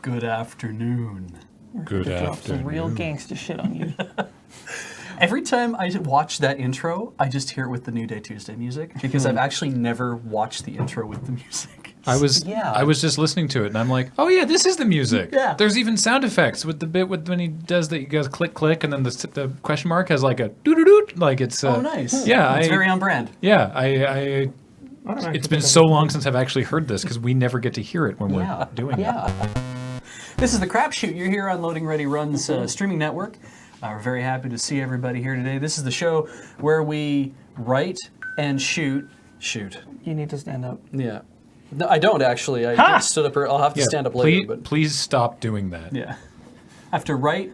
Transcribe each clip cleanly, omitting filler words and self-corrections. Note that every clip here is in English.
Good afternoon. Good Drop afternoon. some real gangsta shit on you. Every time I watch that intro, I just hear it with the New Day Tuesday music because I've actually never watched the intro with the music. I was just listening to it and I'm like, oh yeah, this is the music. Yeah. There's even sound effects with the bit with when he does that. He goes click click and then the question mark has like a doo doo doo. Like it's. Oh, nice. Yeah, It's very on brand. Yeah, I it's been so long since I've actually heard this because we never get to hear it when we're doing it. This is the Crapshoot. You're here on Loading Ready Run's streaming network. We're very happy to see everybody here today. This is the show where we write and shoot. You need to stand up. Yeah. No, I don't actually. I stood up. I'll have to stand up later. But Please stop doing that. yeah, I have to write.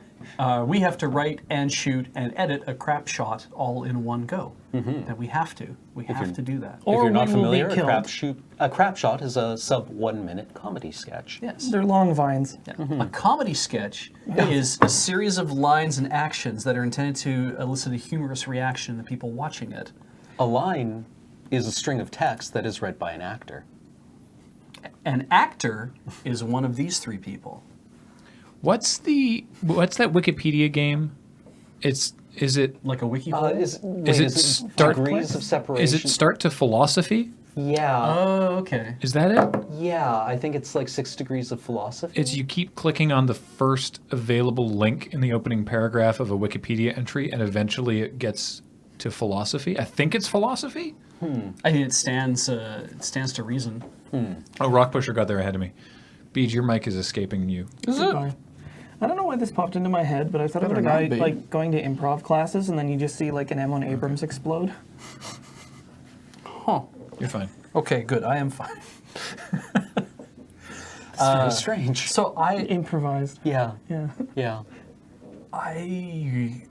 We have to write and shoot and edit a crap shot all in one go. That we have to. We have to do that. If you're not we will be familiar, killed. a crap shot is a sub 1 minute comedy sketch. Yes. They're long vines. Yeah. A comedy sketch is a series of lines and actions that are intended to elicit a humorous reaction in the people watching it. A line is a string of text that is read by an actor. An actor is one of these three people. What's that Wikipedia game? Is it Like a wiki. is it start degrees of separation? Is it start to philosophy? Yeah. Oh, okay. Is that it? Yeah, I think it's like 6 degrees of philosophy. It's you keep clicking on the first available link in the opening paragraph of a Wikipedia entry, and eventually it gets to philosophy. I think it's philosophy. I think it stands to reason. Oh, Rock Pusher got there ahead of me. Beej, your mic is escaping you. Is Goodbye. I don't know why this popped into my head, but I thought about a guy like going to improv classes and then you just see like an M1 Abrams explode. Huh. You're fine. Okay, good. I am fine. It's very strange. So Improvised. Yeah. Yeah. I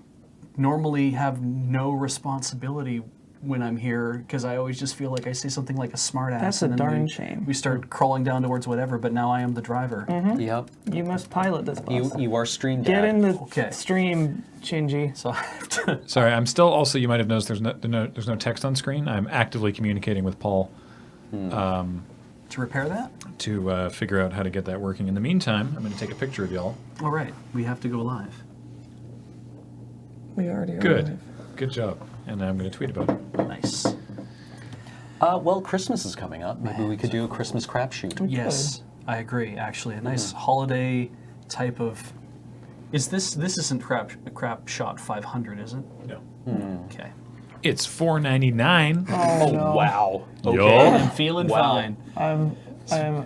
normally have no responsibility when I'm here because I always just feel like I say something like a smart ass. That's a and then darn shame. We start crawling down towards whatever, but now I am the driver. Yep. You must pilot this bus. You are stream dad. Get in the Okay. stream, Shinji. So I have to. Sorry, I'm still also. You might have noticed there's no text on screen. I'm actively communicating with Paul To repair that? to figure out how to get that working. In the meantime, I'm going to take a picture of y'all. All right. We have to go live. We already are Good. live. Good job. And I'm going to tweet about it. Nice. Well, Christmas is coming up. Maybe we could do a Christmas crap shoot. Yes, I agree. Actually, a nice holiday type of. Is this isn't crap shot 500, is it? No. Okay. It's $4.99. Oh, no. wow. Yo. I'm feeling fine. I'm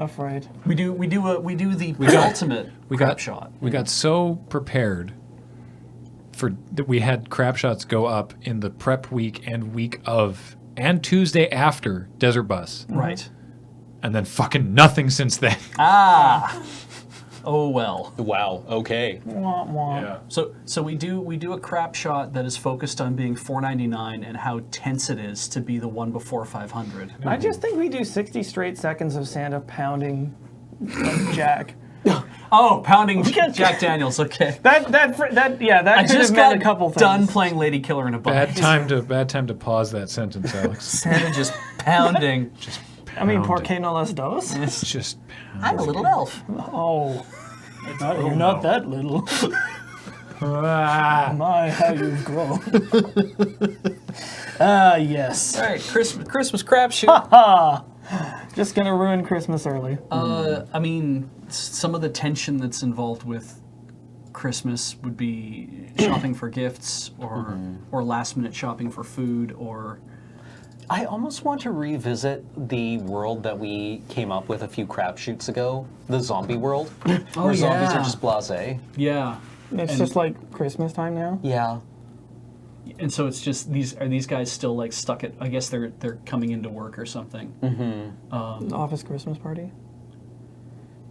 afraid. We do the ultimate crap shot. We got so prepared for that we had crap shots go up in the prep week and week of and Tuesday after Desert Bus, Right. and then fucking nothing since then. Ah. Oh well. Wow. Okay. Wah, wah. Yeah. So we do a crap shot that is focused on being 499 and how tense it is to be the one before 500. I just think we do 60 straight seconds of Santa pounding Jack. Oh, pounding Jack Daniels. Okay. That I could have just meant got a couple things. done playing Lady Killer in a Bad Bucket. time to pause that sentence, Alex. Santa just pounding. I mean, ¿por Pounding. qué no las dos? It's just I'm a little elf. Oh. You're not that little. Ah. My, how you've grown. Ah, yes. All right, Christmas crap shoot. Just gonna ruin Christmas early. I mean, some of the tension that's involved with Christmas would be shopping for gifts or last minute shopping for food or. I almost want to revisit the world that we came up with a few crap shoots ago, the zombie world, where zombies are just blasé. Yeah. It's just like Christmas time now. Yeah. And so it's just these guys still like stuck at? I guess they're coming into work or something. The office Christmas party.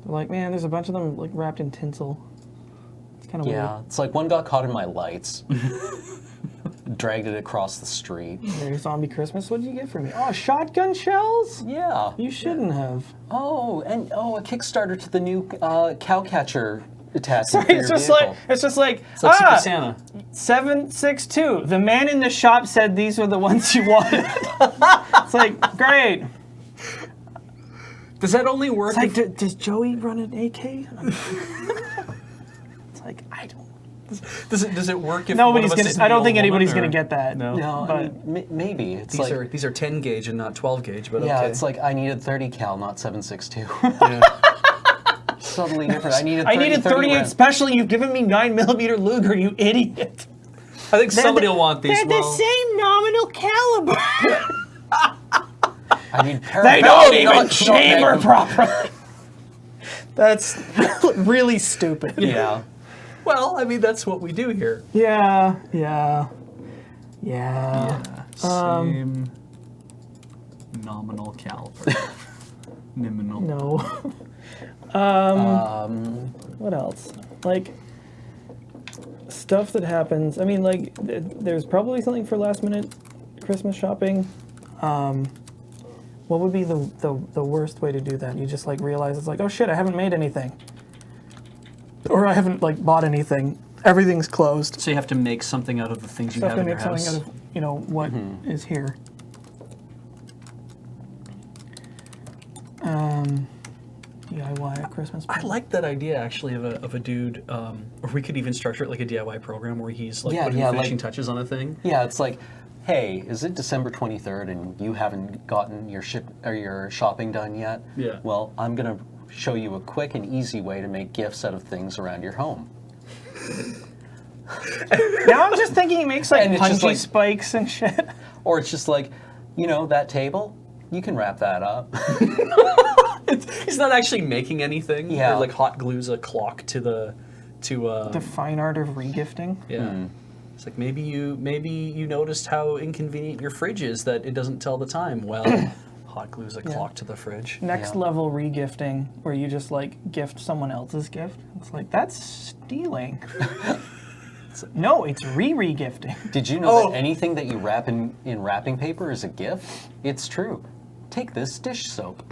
They're like, man, there's a bunch of them like wrapped in tinsel. It's kind of Yeah. It's like one got caught in my lights, dragged it across the street. weird. Merry Zombie Christmas. What did you get for me? Oh, shotgun shells? Yeah. You shouldn't have. Oh, and a Kickstarter to the new Cowcatcher attaching Sorry, for your vehicle. it's just like It's like Secret Santa. 762. The man in the shop said these were the ones you wanted. It's like, great. Does that only work? It's like, does Joey run an AK? It's like, I don't. Does it work if Nobody's one of us gonna. is I don't an think old anybody's woman, gonna or- get that. No. No, But- I mean, maybe. It's like, These are 10 gauge and not 12 gauge, but yeah, okay. it's like I needed 30 cal, not 7.62. Yeah. Suddenly different. I needed 38 rounds. special. You've given me 9mm Luger. You idiot. I think somebody will want these. They're the same nominal caliber. I need They don't even chamber properly. That's really stupid. Yeah. Well, I mean, that's what we do here. Yeah. Same nominal caliber. Nominal. No. What else? Like stuff that happens. I mean, like there's probably something for last minute Christmas shopping. What would be the worst way to do that? You just like realize it's like, oh shit, I haven't made anything, or I haven't like bought anything. Everything's closed. So you have to make something out of the things you So I have have to in your make house. something out of what is here. DIY at Christmas. I like that idea actually of a dude, or we could even structure it like a DIY program where he's like Yeah, putting yeah, finishing like- touches on a thing. Yeah, it's like, hey, is it December 23rd and you haven't gotten your your shopping done yet? Yeah. Well, I'm gonna show you a quick and easy way to make gifts out of things around your home. Now I'm just thinking he makes like And it's just punchy like- spikes and shit. Or it's just like, you know, that table, you can wrap that up. He's not actually making anything. Yeah. Or like hot glues a clock to the The fine art of regifting. yeah. It's like maybe you noticed how inconvenient your fridge is that it doesn't tell the time. Well, hot glues a clock to the fridge. Next Yeah. level regifting, where you just like gift someone else's gift. It's like that's stealing. No, it's re-regifting. Did you know Oh. that anything that you wrap in wrapping paper is a gift? It's true. Take this dish soap.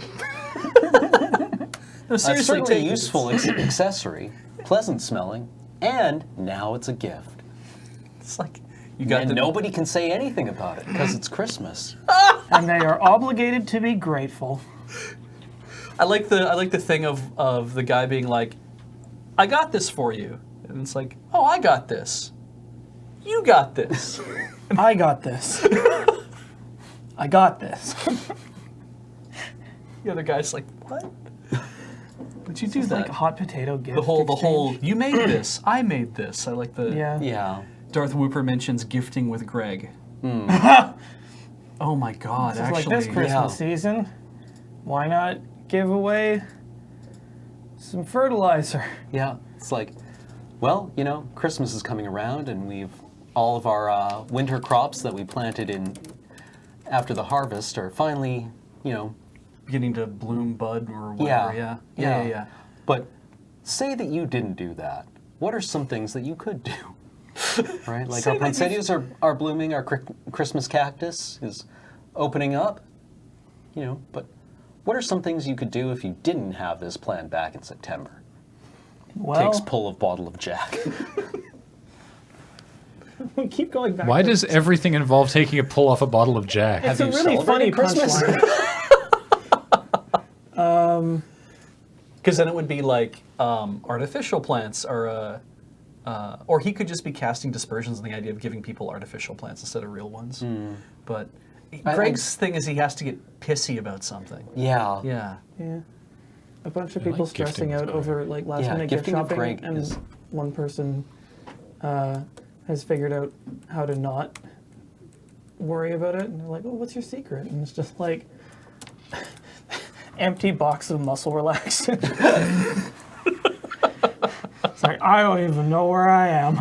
No, A seriously, certainly take it. useful accessory, pleasant smelling, and now it's a gift. It's like you got And the nobody can say anything about it because it's Christmas. And they are obligated to be grateful. I like the thing of the guy being like, I got this for you. And it's like, oh, I got this. You got this. I got this. I got this. The other guy's like, what? Would you do It's that? like a hot potato gift. the whole exchange. you made this, I made this. I like the Yeah. Yeah. Darth Whooper mentions gifting with Greg. Oh my God! It's Actually, like this Christmas season. Why not give away some fertilizer? Yeah. It's like, well, you know, Christmas is coming around and we've all of our winter crops that we planted in after the harvest are finally, you know, beginning to bloom, bud, or whatever. Yeah. Yeah. But say that you didn't do that. What are some things that you could do? Right? Like Say our that poinsettias are blooming, our Christmas cactus is opening up. You know, but what are some things you could do if you didn't have this plan back in September? Well, Takes pull of bottle of Jack. we keep going back. Why to does everything involve taking a pull off a bottle of Jack? It's Have a you really funny celebrated Christmas? punchline. Because then it would be like artificial plants or he could just be casting dispersions on the idea of giving people artificial plants instead of real ones. But Greg's thing is he has to get pissy about something. Yeah. Yeah. Yeah. A bunch of I people like gifting stressing with out Greg. over like last Yeah, minute gift gifting with shopping, Greg and is- one person has figured out how to not worry about it, and they're like, "Oh, what's your secret?" And it's just like empty box of muscle relaxant. It's like I don't even know where I am.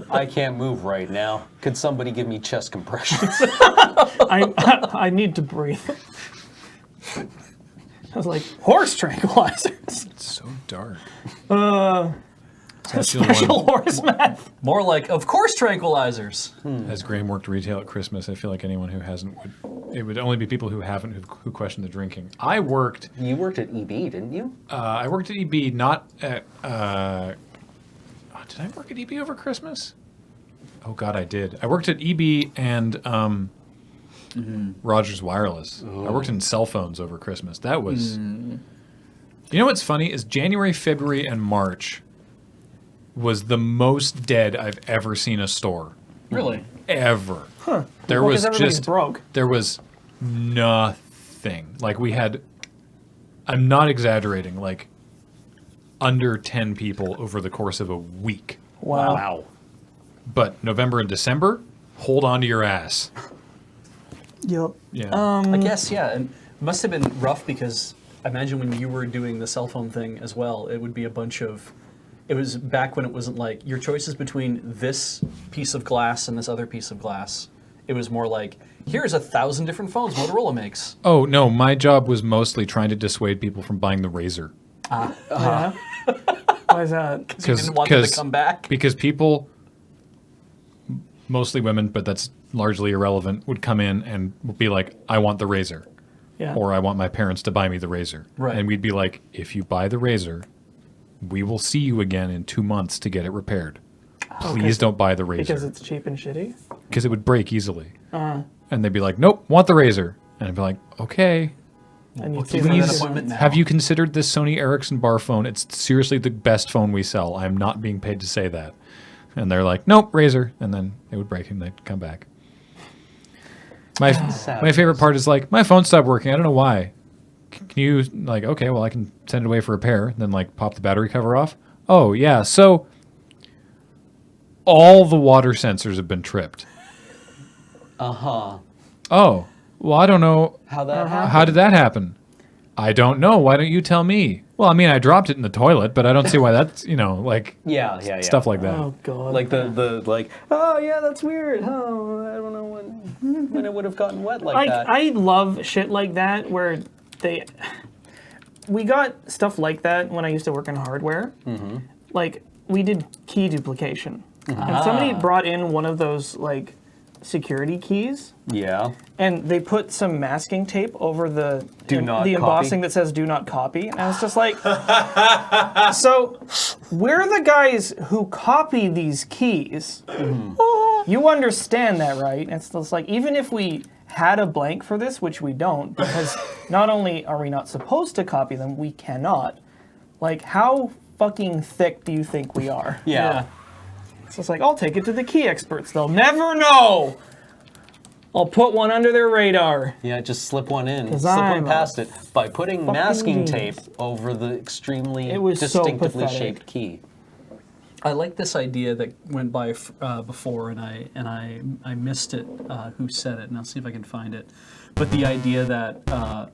I can't move right now. Could somebody give me chest compressions? I need to breathe. I was like, horse tranquilizers. It's so dark. Special horse meth. More like, of course, tranquilizers. As Graham worked retail at Christmas, I feel like anyone who hasn't would It would only be people who who question the drinking. I worked. You worked at EB, didn't you? I worked at EB, not at. Did I work at EB over Christmas? Oh God, I did. I worked at EB and Rogers Wireless. I worked in cell phones over Christmas. That was. You know what's funny is January, February, and March was the most dead I've ever seen a store. Really? Ever. Huh. There Well, was 'cause everybody's just broke. There was nothing. Like we had. I'm not exaggerating. Like under 10 people over the course of a week. Wow. But November and December, hold on to your ass. Yep. Yeah. I guess, yeah. And it must have been rough because I imagine when you were doing the cell phone thing as well, it would be a bunch of. It was back when it wasn't like your choices between this piece of glass and this other piece of glass. It was more like, here's 1,000 different phones Motorola makes. Oh, no, my job was mostly trying to dissuade people from buying the Razr. Yeah. Why is that? Because you didn't want them to come back. Because people, mostly women, but that's largely irrelevant, would come in and be like, I want the Razr. Yeah. Or I want my parents to buy me the Razr. Right. And we'd be like, if you buy the Razr, we will see you again in 2 months to get it repaired. Please don't buy the Razr. Because it's cheap and shitty? Because it would break easily. And they'd be like, nope, want the Razr. And I'd be like, okay. And you'd Give see me the that other appointment ones. now. Have you considered this Sony Ericsson bar phone? It's seriously the best phone we sell. I'm not being paid to say that. And they're like, nope, Razr. And then they would break and they'd come back. My favorite part is like, my phone stopped working. I don't know why. Can you, like, okay, well, I can send it away for repair. And then, like, pop the battery cover off. Oh, yeah. So all the water sensors have been tripped. Uh-huh. Oh, well, I don't know. How that happened? How did that happen? I don't know. Why don't you tell me? Well, I mean, I dropped it in the toilet, but I don't see why that's, like Yeah. stuff like that. Oh, God. Like oh yeah, that's weird. Oh, I don't know when it would have gotten wet like that. I love shit like that where we got stuff like that when I used to work in hardware. Mm-hmm. Like we did key duplication, and somebody brought in one of those like security keys. Yeah. And they put some masking tape over the copy. embossing that says "Do not copy," and I was just like, "So, we're the guys who copy these keys. You understand that, right?" And it's just like, even if we had a blank for this, which we don't, because not only are we not supposed to copy them, we cannot. Like, how fucking thick do you think we are? Yeah. It's just like, I'll take it to the key experts. They'll never know. I'll put one under their radar. Yeah, just slip one in. 'Cause Slip one I'm past it by putting masking genius. tape over the extremely It was so distinctively pathetic. shaped key. I like this idea that went by before, and I missed it. Who said it? And I'll see if I can find it. But the idea that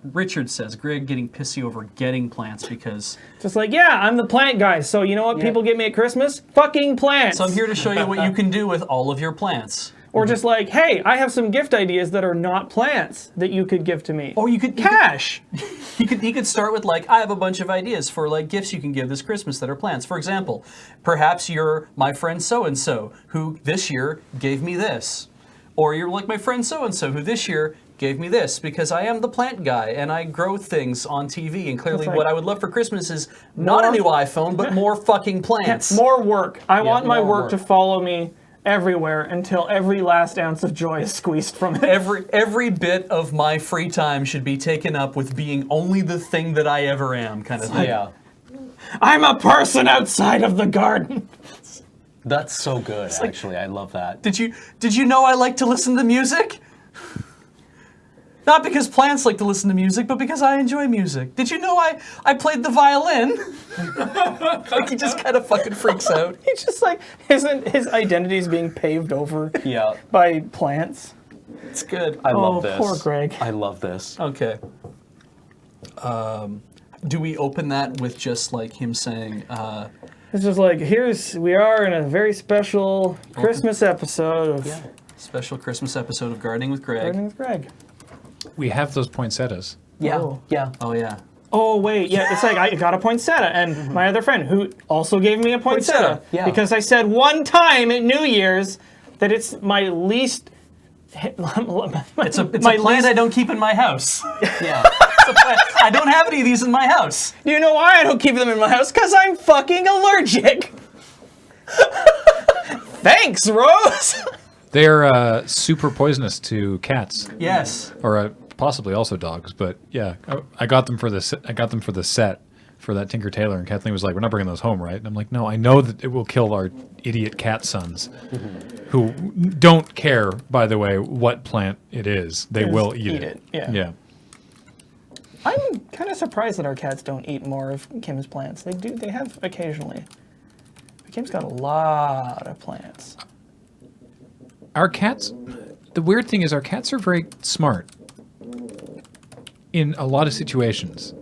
Richard says Greg getting pissy over getting plants because. Just like, yeah, I'm the plant guy. So you know what people get me at Christmas? Fucking plants. So I'm here to show you what you can do with all of your plants. Or just like, hey, I have some gift ideas that are not plants that you could give to me. Or you could Cash. He could start with like, I have a bunch of ideas for like gifts you can give this Christmas that are plants. For example, perhaps you're my friend so-and-so who this year gave me this. Or you're like my friend so-and-so who this year gave me this because I am the plant guy and I grow things on TV. And clearly That's right. what I would love for Christmas is not a new iPhone, but more fucking plants. More work. I want my more work work. to follow me everywhere until every last ounce of joy is squeezed from it. Every bit of my free time should be taken up with being only the thing that I ever am, kind of thing. Yeah. I'm a person outside of the garden. That's so good, actually. I love that. Did you know I like to listen to music? Not because plants like to listen to music, but because I enjoy music. Did you know I played the violin? Like he just kind of fucking freaks out. He's just like, his identity is being paved over Yeah. by plants. It's good. I love this. Poor Greg. I love this. Okay. Do we open that with just like him saying, It's just like, we are in a very special Christmas episode of special Christmas episode of Gardening with Greg? Gardening with Greg. We have those poinsettias. Yeah. Oh. Yeah. Oh yeah. Oh, wait, yeah, it's like I got a poinsettia, and my other friend, who also gave me a poinsettia, Yeah. because I said one time at New Year's that it's my least It's a My plant least- I don't keep in my house. Yeah. It's a plant. I don't have any of these in my house. Do you know why I don't keep them in my house? Because I'm fucking allergic. Thanks, Rose. They're super poisonous to cats, Yes. or possibly also dogs. But yeah, I got them for the set for that Tinker Tailor, and Kathleen was like, "We're not bringing those home, right?" And I'm like, "No, I know that it will kill our idiot cat sons, who don't care, by the way, what plant it is. They will eat it. Yeah. Yeah. I'm kind of surprised that our cats don't eat more of Kim's plants. They do. They have occasionally. But Kim's got a lot of plants. Our cats. The weird thing is, our cats are very smart in a lot of situations,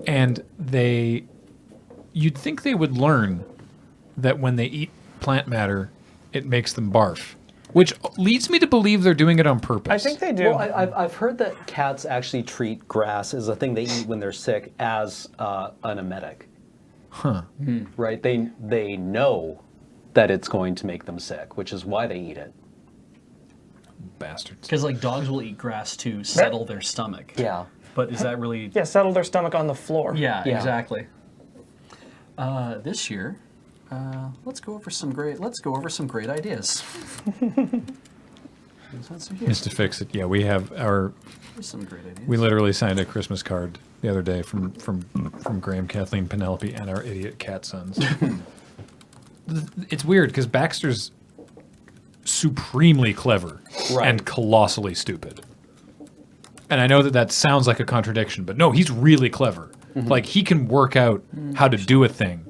and you'd think they would learn that when they eat plant matter, it makes them barf, which leads me to believe they're doing it on purpose. I think they do. Well, I've heard that cats actually treat grass as a thing they eat when they're sick as an emetic. Huh. Right? They know that it's going to make them sick, which is why they eat it. Bastards. Because like dogs will eat grass to settle their stomach. Yeah. But is that really? Yeah, settle their stomach on the floor. Yeah, Yeah. exactly. This year, let's go over some great ideas. So here's Just to fix it, yeah, we have some great ideas. we literally signed a Christmas card the other day from Graham, Kathleen, Penelope, and our idiot cat sons. It's weird because Baxter's supremely clever Right. and colossally stupid. And I know that sounds like a contradiction, but no, he's really clever. Like, he can work out how to do a thing,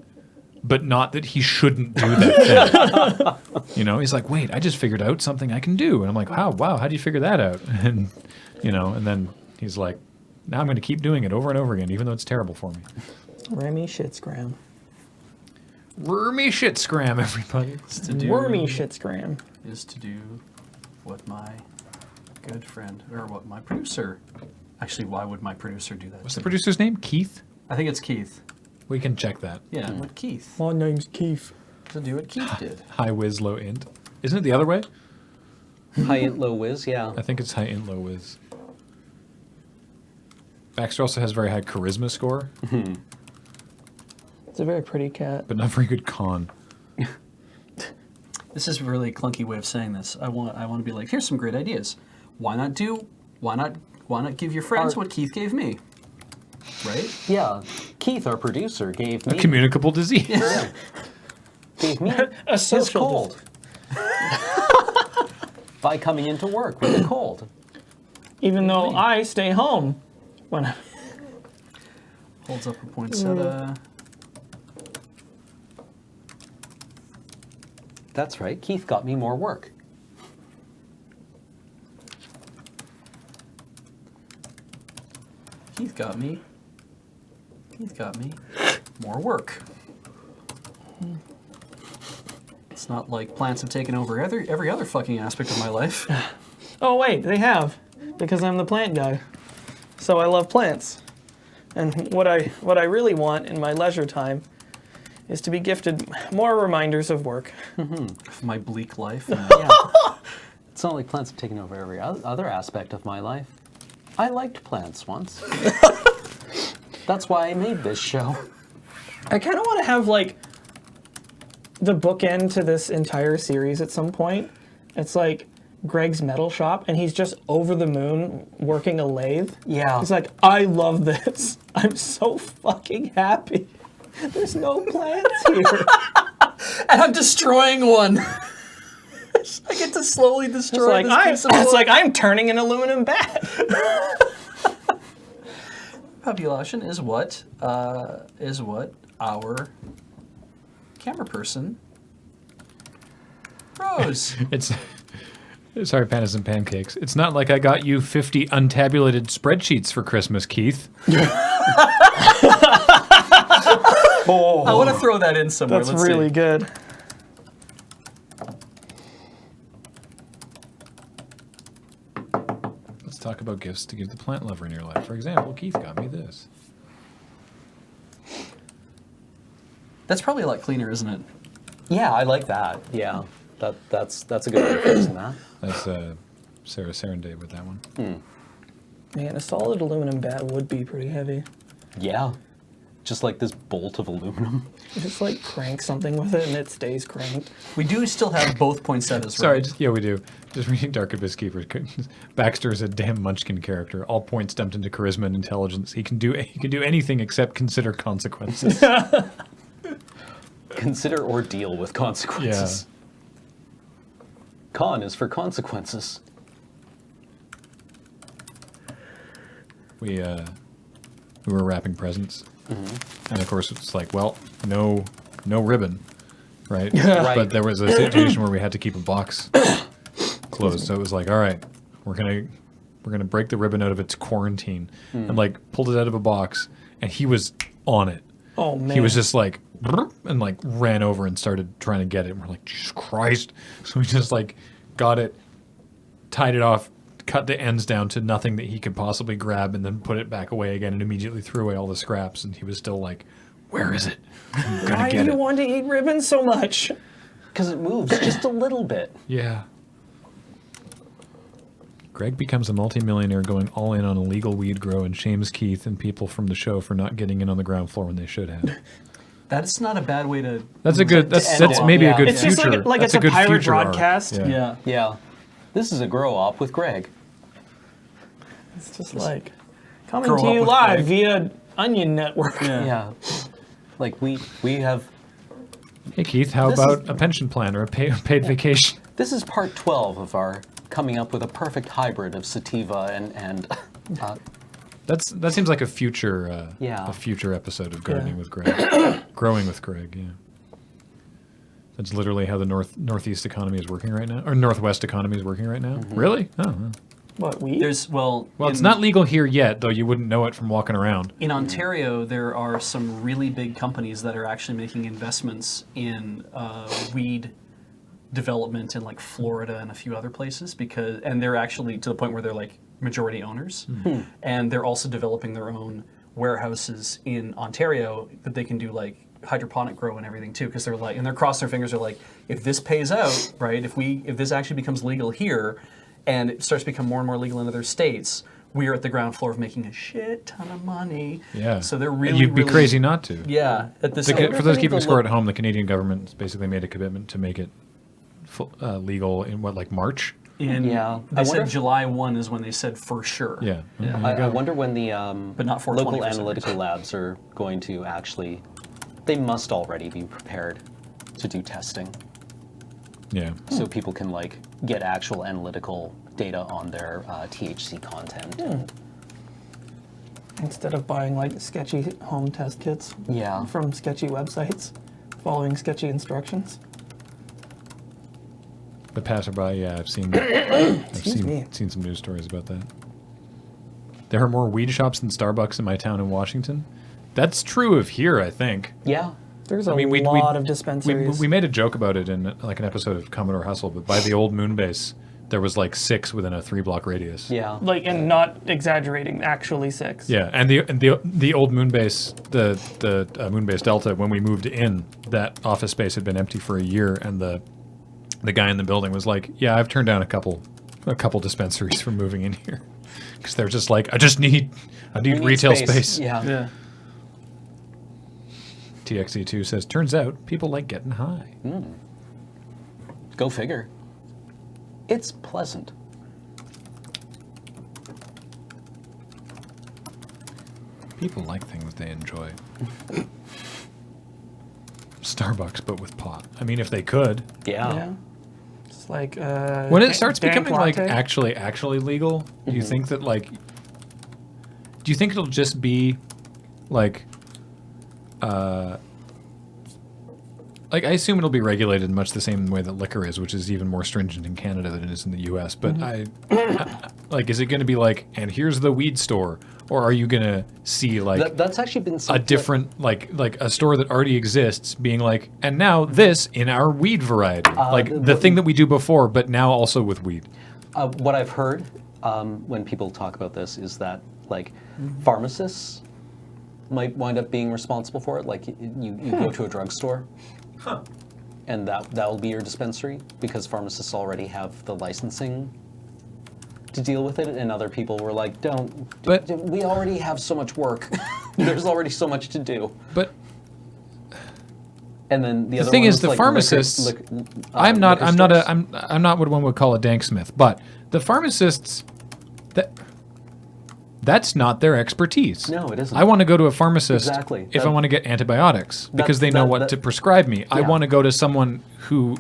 but not that he shouldn't do that thing. You know, he's like, wait, I just figured out something I can do. And I'm like, wow, how do you figure that out? And, you know, and then he's like, now I'm going to keep doing it over and over again, even though it's terrible for me. Remy Shitsgram. Wormy shit scram, everybody. Wormy Shitsgram. Is to do what my good friend, or what my producer, actually, why would my producer do that? What's the producer's name? Keith? I think it's Keith. We can check that. Yeah, what Keith. My name's Keith. To do what Keith did. High whiz, low int. Isn't it the other way? High int, low whiz, yeah. I think it's high int, low whiz. Baxter also has very high charisma score, It's a very pretty cat. but not very good con. This is a really clunky way of saying this. I want to be like, here's some great ideas. Why not give your friends what Keith gave me? Right? Yeah. Keith, our producer, gave A me communicable disease. gave me A his social cold. By coming into work with a cold. Even though I stay home when I... Holds up a poinsettia. That's right. Keith got me more work. Keith got me more work. It's not like plants have taken over every other fucking aspect of my life. Oh wait, they have, because I'm the plant guy. So I love plants. And what I really want in my leisure time is to be gifted more reminders of work. My bleak life. Yeah. It's not like plants have taken over every other aspect of my life. I liked plants once. That's why I made this show. I kind of want to have like the bookend to this entire series at some point. It's like Greg's metal shop, and he's just over the moon working a lathe. Yeah. He's like, I love this. I'm so fucking happy. There's no plants here. And I'm destroying one. I get to slowly destroy this piece of It's wood. like I'm turning an aluminum bat. Population is what our camera person Rose. It's sorry, Panas and Pancakes. It's not like I got you 50 untabulated spreadsheets for Christmas, Keith. I want to throw that in somewhere. That's Let's really see. good. Let's talk about gifts to give the plant lover in your life. For example, Keith got me this. That's probably a lot cleaner, isn't it? Yeah, I like that. Yeah. That's a good way of phrasing that. That's Sarah Serendate with that one. Man, a solid aluminum bat would be pretty heavy. Yeah. Just like this bolt of aluminum. You just like crank something with it and it stays cranked. We do still have both poinsettias, Sorry, right? yeah, we do. Just reading Dark Abyss Keeper. Baxter is a damn munchkin character. All points dumped into charisma and intelligence. He can do anything except consider consequences. Consider or deal with consequences. Con is for consequences. We were wrapping presents, and of course it's like, well, no ribbon, right? Right. But there was a situation where we had to keep a box closed, so it was like, all right, we're gonna break the ribbon out of its quarantine, and like pulled it out of a box, and he was on it. Oh man. He was just like, and like ran over and started trying to get it. And we're like, Jesus Christ! So we just like got it, tied it off, cut the ends down to nothing that he could possibly grab, and then put it back away again, and immediately threw away all the scraps. And he was still like, "Where is it? I'm gonna Why do get you it." want to eat ribbons so much? Because it moves just a little bit. Yeah. Greg becomes a multimillionaire going all in on illegal weed grow and shames Keith and people from the show for not getting in on the ground floor when they should have. That's not a bad way to. That's a good. That's end that's it. maybe Yeah. a good It's future. just like that's it's a good pirate future arc. broadcast. Yeah. Yeah. This is a grow op with Greg. It's just like coming Grow to up you with live Greg. via Onion Network. Yeah. Yeah. Like we have. Hey Keith, how This about is- a pension plan or a paid vacation? This is part 12 of our coming up with a perfect hybrid of sativa and That seems like a future Yeah. a future episode of Gardening Yeah. with Greg. Growing with Greg, yeah. That's literally how the northeast economy is working right now, or northwest economy is working right now. Really? Oh, well. What, weed? There's well, It's not legal here yet, though. You wouldn't know it from walking around. in Ontario, there are some really big companies that are actually making investments in weed development in like Florida and a few other places and they're actually to the point where they're like majority owners, and they're also developing their own warehouses in Ontario that they can do like hydroponic grow and everything too, because they're like, and they're crossing their fingers. They're like, if this pays out, right? If this actually becomes legal here, and it starts to become more and more legal in other states, we are at the ground floor of making a shit ton of money. Yeah. So they're really, You'd be really- crazy not to. Yeah. At this. For those keeping score at home, the Canadian government has basically made a commitment to make it legal in March? Yeah. They I said wonder if- July 1 is when they said for sure. Yeah. Yeah. I wonder when the But not 420 local for some analytical reason. labs are going to actually. They must already be prepared to do testing, Yeah. so people can like get actual analytical data on their THC content. Instead of buying like sketchy home test kits Yeah. from sketchy websites, following sketchy instructions. The passerby, yeah, I've seen Excuse me. seen some news stories about that. There are more weed shops than Starbucks in my town in Washington. That's true of here, I think. Yeah. There's a I mean, lot of dispensaries. We made a joke about it in like an episode of Commodore Hustle, but by the old moon base, there was like 6 within a 3-block radius. Yeah. like, and not exaggerating, actually 6. Yeah, and the old moon base, the moon base Delta, when we moved in, that office space had been empty for a year, and the guy in the building was like, "Yeah, I've turned down a couple dispensaries from moving in here because they're just like, I need We need retail space." Yeah. Yeah. TXE2 says, "Turns out people like getting high." Go figure. It's pleasant. People like things they enjoy. Starbucks, but with pot. I mean, if they could. Yeah. Yeah. It's like When it starts dank becoming like latte. actually legal, do you think that like, do you think it'll just be like I assume it'll be regulated in much the same way that liquor is, which is even more stringent in Canada than it is in the U.S. But like, is it going to be like, and here's the weed store, or are you going to see like That's actually been a something different like a store that already exists being like, and now this in our weed variety, like the thing that we do before, but now also with weed. What I've heard when people talk about this is that like pharmacists might wind up being responsible for it. Like you go to a drugstore, and that will be your dispensary because pharmacists already have the licensing to deal with it, and other people were like, don't. But- We already have so much work. There's already so much to do. But And then the other thing one is, was the like pharmacists. I'm not what one would call a dank smith, but the pharmacists, that's not their expertise. No, it isn't. I want to go to a pharmacist Exactly. if I want to get antibiotics because they know that- what that- to prescribe me. I Yeah. want to go to someone who,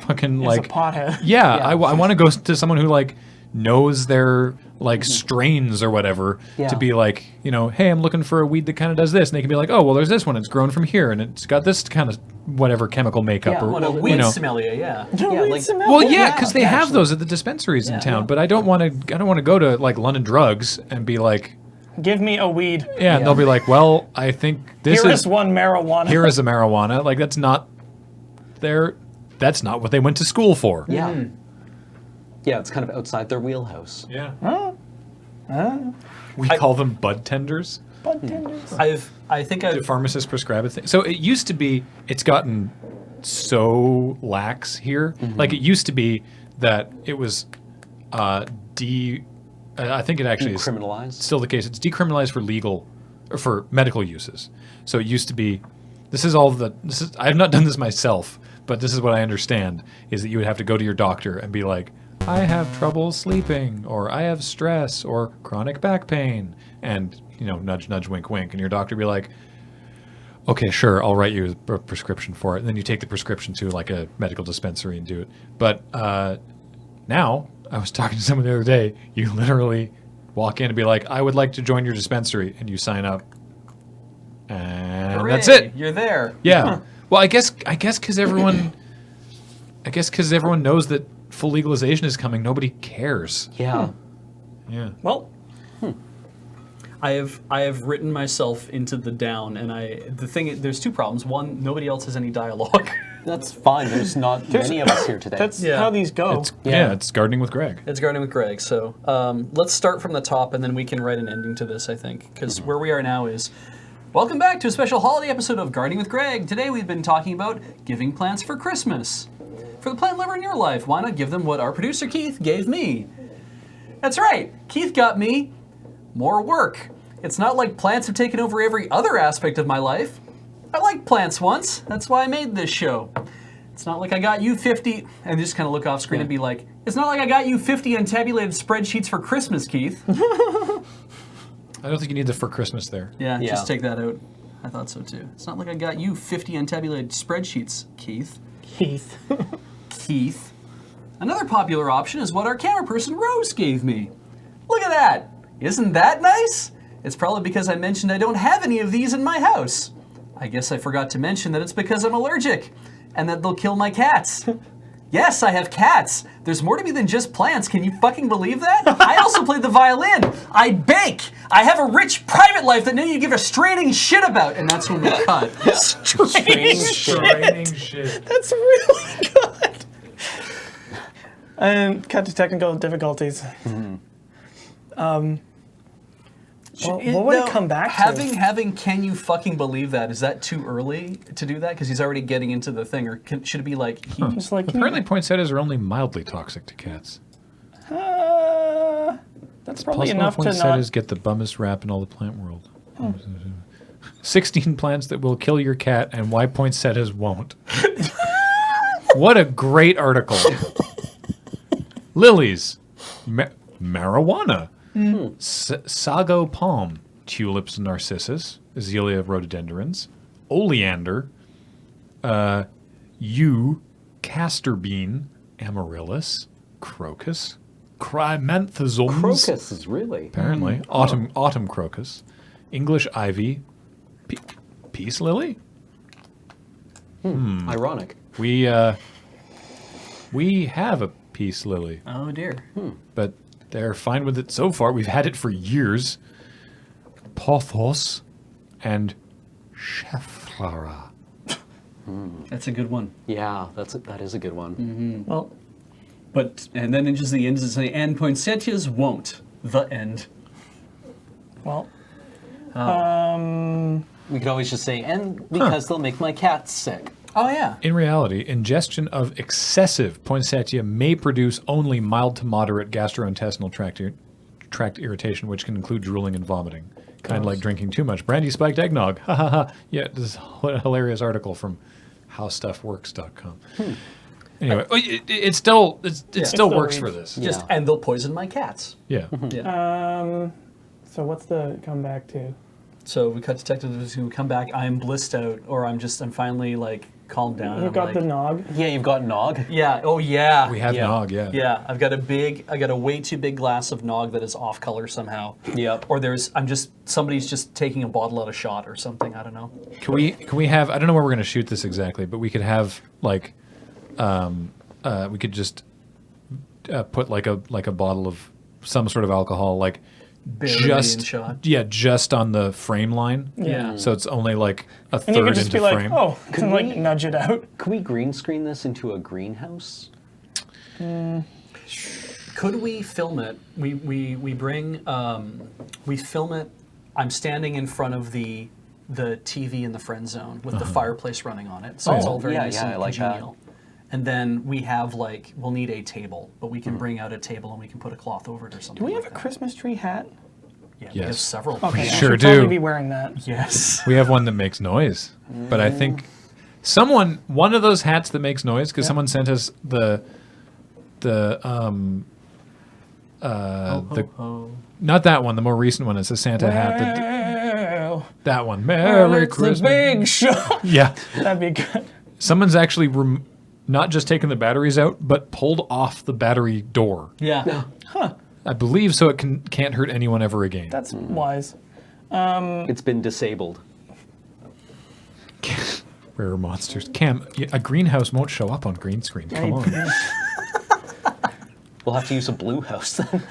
fucking It's like a pothead. Yeah, Yeah. I want to go to someone who like knows their like strains or whatever Yeah. to be like, hey, I'm looking for a weed that kind of does this, and they can be like, oh, well, there's this one. It's grown from here, and it's got this kind of whatever chemical makeup Yeah, or What a Well, weed know. sommelier, yeah. Yeah, like- Well, yeah, yeah, because they have actually. those at the dispensaries in Yeah. town. But I don't want to. I don't want to go to like London Drugs and be like, Give me a weed. yeah. And they'll be like, well, I think this Here is is one marijuana. here is a marijuana. Like that's not their. That's not what they went to school for. Yeah. Yeah, it's kind of outside their wheelhouse. Yeah. We call them bud tenders. Bud tenders. I think The I've pharmacists prescribe a thing. So it used to be. It's gotten so lax here. Like it used to be that it was I think it actually is Criminalized. still the case. It's decriminalized for legal or for medical uses. So it used to be. This is I have not done this myself, but this is what I understand is that you would have to go to your doctor and be like, I have trouble sleeping, or I have stress, or chronic back pain, and nudge, nudge, wink, wink, and your doctor would be like, okay, sure, I'll write you a prescription for it. And then you take the prescription to like a medical dispensary and do it. But now, I was talking to someone the other day, you literally walk in and be like, I would like to join your dispensary, and you sign up. And Hooray, that's it. You're there. Yeah. Well, I guess because everyone knows that full legalization is coming, nobody cares. Yeah. Yeah. Well, I have written myself into the down, and there's two problems. One, nobody else has any dialogue. That's fine. There's not many of us here today. that's Yeah. how these go. It's gardening with Greg. It's Gardening with Greg. So let's start from the top, and then we can write an ending to this, I think. Because where we are now is, welcome back to a special holiday episode of Gardening with Greg. Today we've been talking about giving plants for Christmas. For the plant lover in your life, why not give them what our producer Keith gave me? That's right, Keith got me more work. It's not like plants have taken over every other aspect of my life. I liked plants once. That's why I made this show. It's not like I got you 50, and just kind of look off screen and be like, it's not like I got you 50 untabulated spreadsheets for Christmas, Keith. I don't think you need the for Christmas there. Yeah, Yeah. just take that out. I thought so too. It's not like I got you 50 untabulated spreadsheets, Keith. Keith. Keith. Another popular option is what our camera person Rose gave me. Look at that! Isn't that nice? It's probably because I mentioned I don't have any of these in my house. I guess I forgot to mention that it's because I'm allergic, and that they'll kill my cats. Yes, I have cats. There's more to me than just plants. Can you fucking believe that? I also play the violin. I bake. I have a rich private life that none of you give a straining shit about. And that's when we cut. Strange shit. That's really good. And cut to technical difficulties. Well, what would it come back to? Having can you fucking believe that? Is that too early to do that? Because he's already getting into the thing. Or should it be like, Just like, Apparently, poinsettias are only mildly toxic to cats. that's probably Possible enough to poinsettias not. get the bummest rap in all the plant world. 16 plants that will kill your cat and why poinsettias won't. What a great article. Lilies. Marijuana. Sago palm. Tulips and narcissus. Azalea rhododendrons. Oleander. Yew. Castor bean. Amaryllis. Crocus. Chrysanthemums. Crocus is really. Apparently. Autumn crocus. English ivy. Peace lily? Ironic. We have a peace lily, oh dear. but they're fine with it so far. We've had it for years. Pothos and Sheffara. That's a good one. Yeah, that is a good one. Well, and then into the end to say, and poinsettias won't. The end. Well, We could always just say, and because they'll make my cats sick. Oh yeah. In reality, ingestion of excessive poinsettia may produce only mild to moderate gastrointestinal tract irritation, which can include drooling and vomiting. Kind of like drinking too much brandy spiked eggnog. Ha ha ha. Yeah, this is a hilarious article from howstuffworks.com. Anyway, it still still works reads. for this. Yeah. Just and they'll poison my cats. Yeah. Yeah. So what's the comeback to? So we cut detectives who come back. I'm blissed out, or I'm finally like calmed down. You and got I'm the like, nog. Yeah, you've got nog. Yeah. Oh yeah. We have Yeah. nog, yeah. Yeah. I got a way too big glass of nog that is off color somehow. Yep. Or somebody's just taking a bottle out of shot or something. I don't know. Can we have, I don't know where we're going to shoot this exactly, but we could have like, we could just put like a bottle of some sort of alcohol, like Barely in shot. just on the frame line. Yeah. So it's only like a And you third could just into be like, frame. oh, Could and like we- nudge it out. Could we green screen this into a greenhouse? Could we film it? We film it. I'm standing in front of the TV in the friend zone with the fireplace running on it, so it's Oh, all very yeah, nice yeah, and I like that. congenial. And then we have we'll need a table, but we can bring out a table and we can put a cloth over it or something. Do we like have a that. Christmas tree hat? Yeah, we have Yes. several. Okay, I sure should do. probably be wearing that. Yes. We have one that makes noise, but I think one of those hats that makes noise, because someone sent us the not that one, the more recent one. It's a Santa hat. Well, That one. Merry it's a Christmas. big show. Yeah. That'd be good. Someone's actually not just taken the batteries out, but pulled off the battery door. Yeah. I believe so. It can't hurt anyone ever again. That's wise. It's been disabled. Rare monsters. Cam, a greenhouse won't show up on green screen. Come on. We'll have to use a blue house then.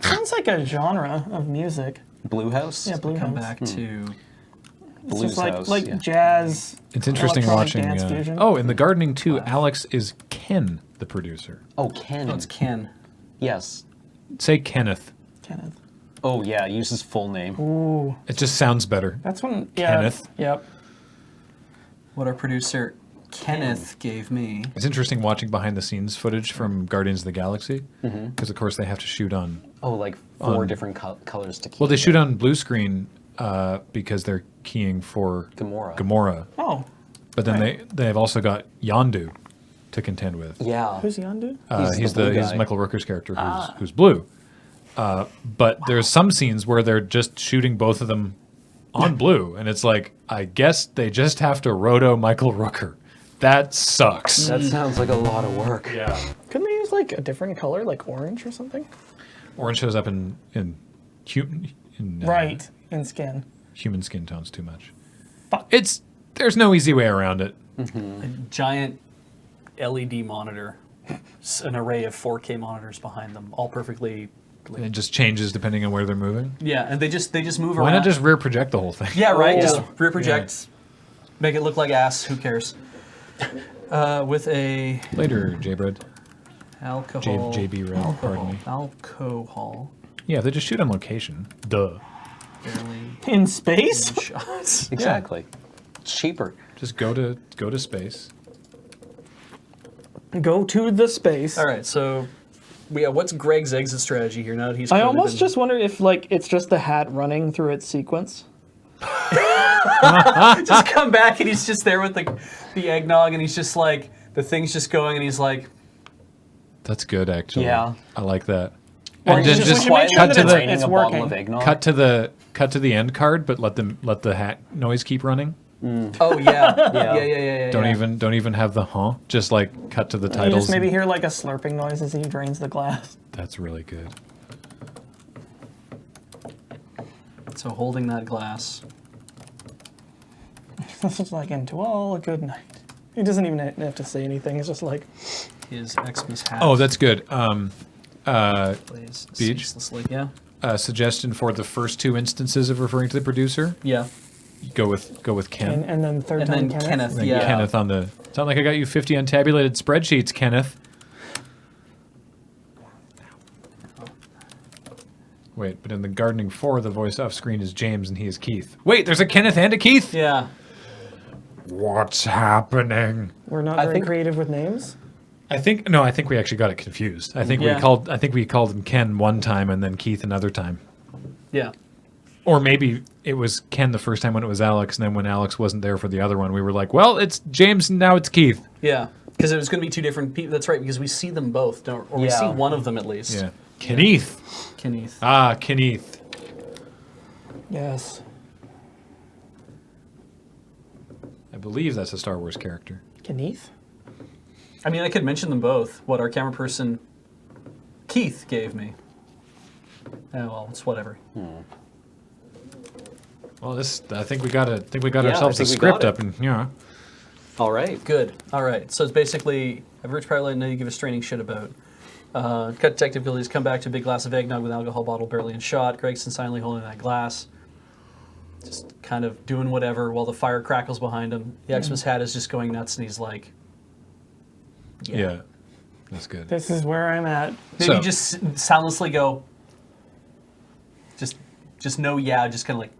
Sounds like a genre of music. Blue house? Yeah, blue Come house. back to. It's Blues just like house. like yeah. jazz. It's interesting electronic watching. dance fusion. Oh, in the gardening too, Alex is Ken, the producer. Oh, Ken. Oh, it's Ken. Yes. Say Kenneth. Kenneth. Oh, yeah, use his full name. Ooh, It just sounds better. that's one. Yeah. Kenneth. Yep. What our producer Kenneth gave me. It's interesting watching behind the scenes footage from Guardians of the Galaxy, because of course they have to shoot on. Oh, like four different colors to keep. Well, they shoot on blue screen because they're keying for Gamora. Oh, But then they've also got Yondu to contend with. Yeah. who's Yondu? He's the blue he's guy. Michael Rooker's character who's blue. But there's some scenes where they're just shooting both of them on blue, and it's like, I guess they just have to roto Michael Rooker. That sucks. That sounds like a lot of work. Yeah. Couldn't they use like a different color, like orange or something? Orange shows up in Right, in skin. human skin tones too much. Fuck. There's no easy way around it. A giant LED monitor, an array of 4K monitors behind them, all perfectly. It just changes depending on where they're moving. Yeah, and they just move Why around. not just rear project the whole thing? Yeah, right. Oh. Just rear project, make it look like ass. Who cares? With a Later, J-Bread. alcohol. JB Red, pardon me. Alcohol. Yeah, they just shoot on location. Duh. Barely In space? shots. Exactly. It's cheaper. Just go to space. Go to the space. All right, so what's Greg's exit strategy here now that he's? I clearly almost been- just wonder if like it's just the hat running through its sequence. just come back and he's just there with the eggnog and he's just like the thing's just going and he's like, That's good, actually. Yeah. I like that. Or And you then just- just we should make sure cut that to it's- the Raining a working. bottle of eggnog. cut to the end card, but let the hat noise keep running. oh yeah, Yeah. yeah. Don't even have the huh. Just like cut to the You titles. just maybe hear like a slurping noise as he drains the glass. That's really good. So holding that glass. This is like into all a good night. He doesn't even have to say anything. It's just like, His Xmas hat. Oh, that's good. plays Beach? ceaselessly. Yeah, Suggestion for the first two instances of referring to the producer: yeah. go with Ken. and then third And time then Kenneth. Kenneth. Then Yeah. Kenneth on the. Sound like I got you 50 untabulated spreadsheets, Kenneth. Wait, but in the Gardening 4, the voice off screen is James and he is Keith. Wait, there's a Kenneth and a Keith? Yeah. What's happening? We're not I very think- creative with names. I think we actually got it confused. I think Yeah. we called him Ken one time and then Keith another time. Yeah. Or maybe it was Ken the first time when it was Alex, and then when Alex wasn't there for the other one, we were like, well, it's James and now it's Keith. Yeah. Because it was going to be two different people. That's right, because we see them both, don't, or we Yeah. see one of them at least. Yeah. Kenneth. Kenneth. Ah, Kenneth. Yes. I believe that's a Star Wars character. Kenneth? I mean, I could mention them both. What our camera person, Keith, gave me. Oh, well, it's whatever. Well, I think we got Yeah, ourselves I a think we got script it. up, and yeah. All right. Good. All right. So it's basically a rich private light you give a straining shit about. Cut detective abilities, come back to a big glass of eggnog with an alcohol bottle barely in shot. Gregson silently holding that glass. Just kind of doing whatever while the fire crackles behind him. The Xmas hat is just going nuts and he's like, Yeah. That's good. This is where I'm at. Maybe So- just soundlessly go, just no, yeah, just kind of like,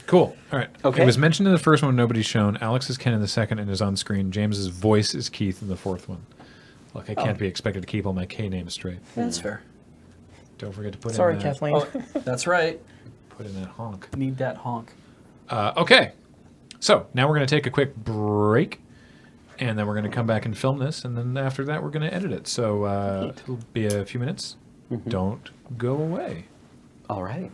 Cool. All right. Okay. It was mentioned in the first one, nobody's shown. Alex is Ken in the second and is on screen. James's voice is Keith in the fourth one. Look, I can't be expected to keep all my K names straight. that's fair. Don't forget to put Sorry, in that, Kathleen. Oh, that's right. put in that honk. Need that honk. Okay. So now we're going to take a quick break, and then we're going to come back and film this, and then after that we're going to edit it. So it'll be a few minutes. Don't go away. All right.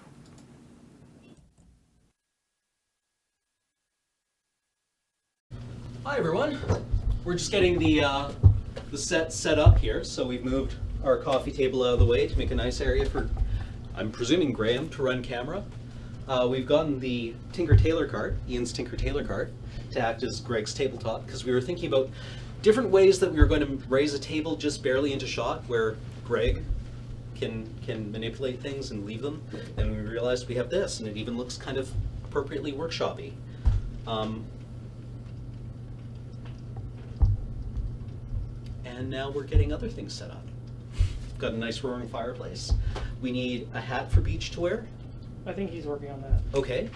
Hi everyone. We're just getting the set up here, so we've moved our coffee table out of the way to make a nice area for, I'm presuming, Graham to run camera. We've gotten the Tinker Tailor cart, Ian's Tinker Tailor cart, to act as Greg's tabletop, because we were thinking about different ways that we were going to raise a table just barely into shot, where Greg can manipulate things and leave them. And we realized we have this, and it even looks kind of appropriately workshop-y. And now we're getting other things set up. Got a nice roaring fireplace. We need a hat for Beach to wear. I think he's working on that. Okay.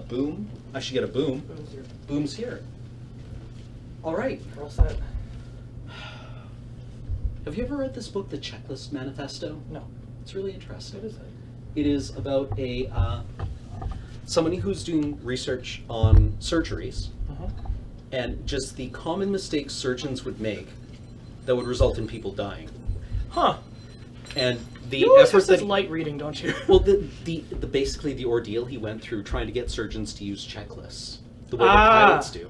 Boom. I should get a boom. Boom's here. All right. We're all set. Have you ever read this book, The Checklist Manifesto? No. It's really interesting. What is it? It is about a somebody who's doing research on surgeries and just the common mistakes surgeons would make that would result in people dying. Huh. And the You always effort have such that light reading, don't you? well, the basically the ordeal he went through trying to get surgeons to use checklists the way that Ah. pilots do,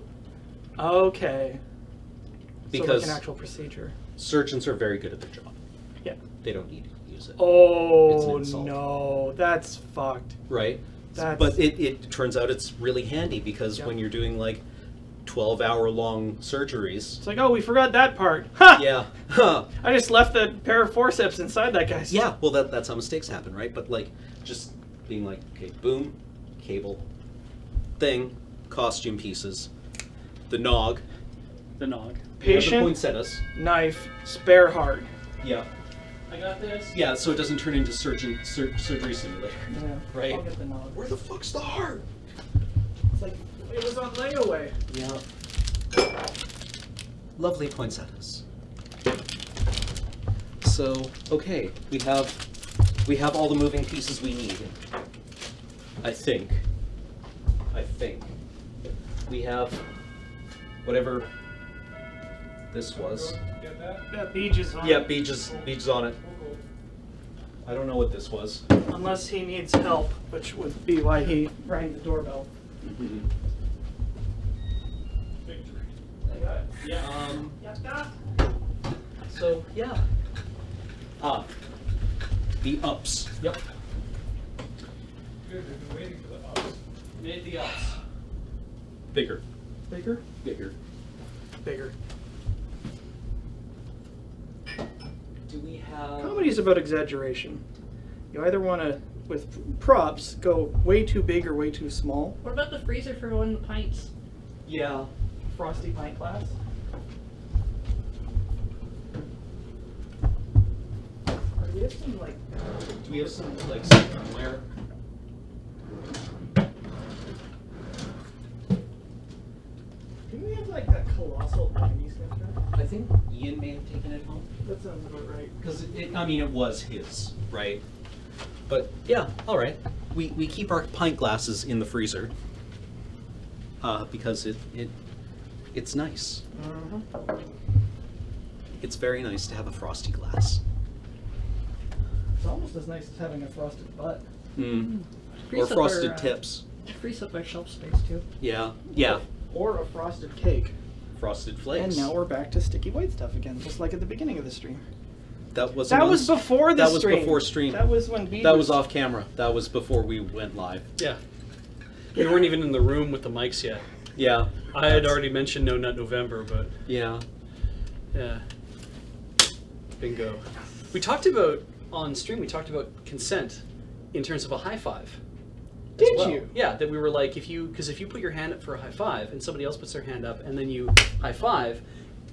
Okay. So because like an actual procedure. surgeons are very good at their job. Yeah. They don't need to use it, It's Oh an insult. no, that's fucked. right? That's- But it turns out it's really handy because Yep. when you're doing like 12-hour-long surgeries, It's like, oh, we forgot that part. Ha! yeah, huh. I just left the pair of forceps inside that guy's. Yeah, well, that's how mistakes happen, right? But like, just being like, okay, boom, cable, thing, costume pieces, the nog, The nog. we have the Patient, poinsettias. knife, spare heart. Yeah, I got this. yeah. So it doesn't turn into surgery simulator, Yeah. right? I'll get the nog. Where the fuck's the heart? It's like it was on layaway. Yeah. Lovely poinsettias. So okay, we have all the moving pieces we need. I think we have whatever this was. That beach is on. Yeah, beaches on it. I don't know what this was. Unless he needs help, which would be why he rang the doorbell. Yeah. So yeah. The ups. Yep. Made the ups. Bigger. Bigger? Bigger. Bigger. Do we have? Comedy is about exaggeration. You either want to, with props, go way too big or way too small. What about the freezer for one of the pints? Yeah. Frosty pint glass. Or do we have some, like, Do we have some like somewhere? Didn't we have like that colossal brandy snifter? I think Ian may have taken it home. That sounds about right. Because, I mean, it was his, right? But, yeah, all right. We keep our pint glasses in the freezer because it's nice. Mm-hmm. It's very nice to have a frosty glass. It's almost as nice as having a frosted butt. Mm. Freeze Or up frosted our, tips. Frees up our shelf space too. Yeah, yeah. Or a frosted cake. Frosted flakes. And now we're back to sticky white stuff again, just like at the beginning of the stream. That was before the That was stream. before stream. That was when Bede That was off camera. That was before we went live. Yeah. We weren't even in the room with the mics yet. Yeah. I had already mentioned No Nut November, but Yeah. yeah. Bingo. We talked about, on stream, we talked about consent in terms of a high five. as Did well. you? Yeah, that we were like, if you put your hand up for a high five and somebody else puts their hand up and then you high five,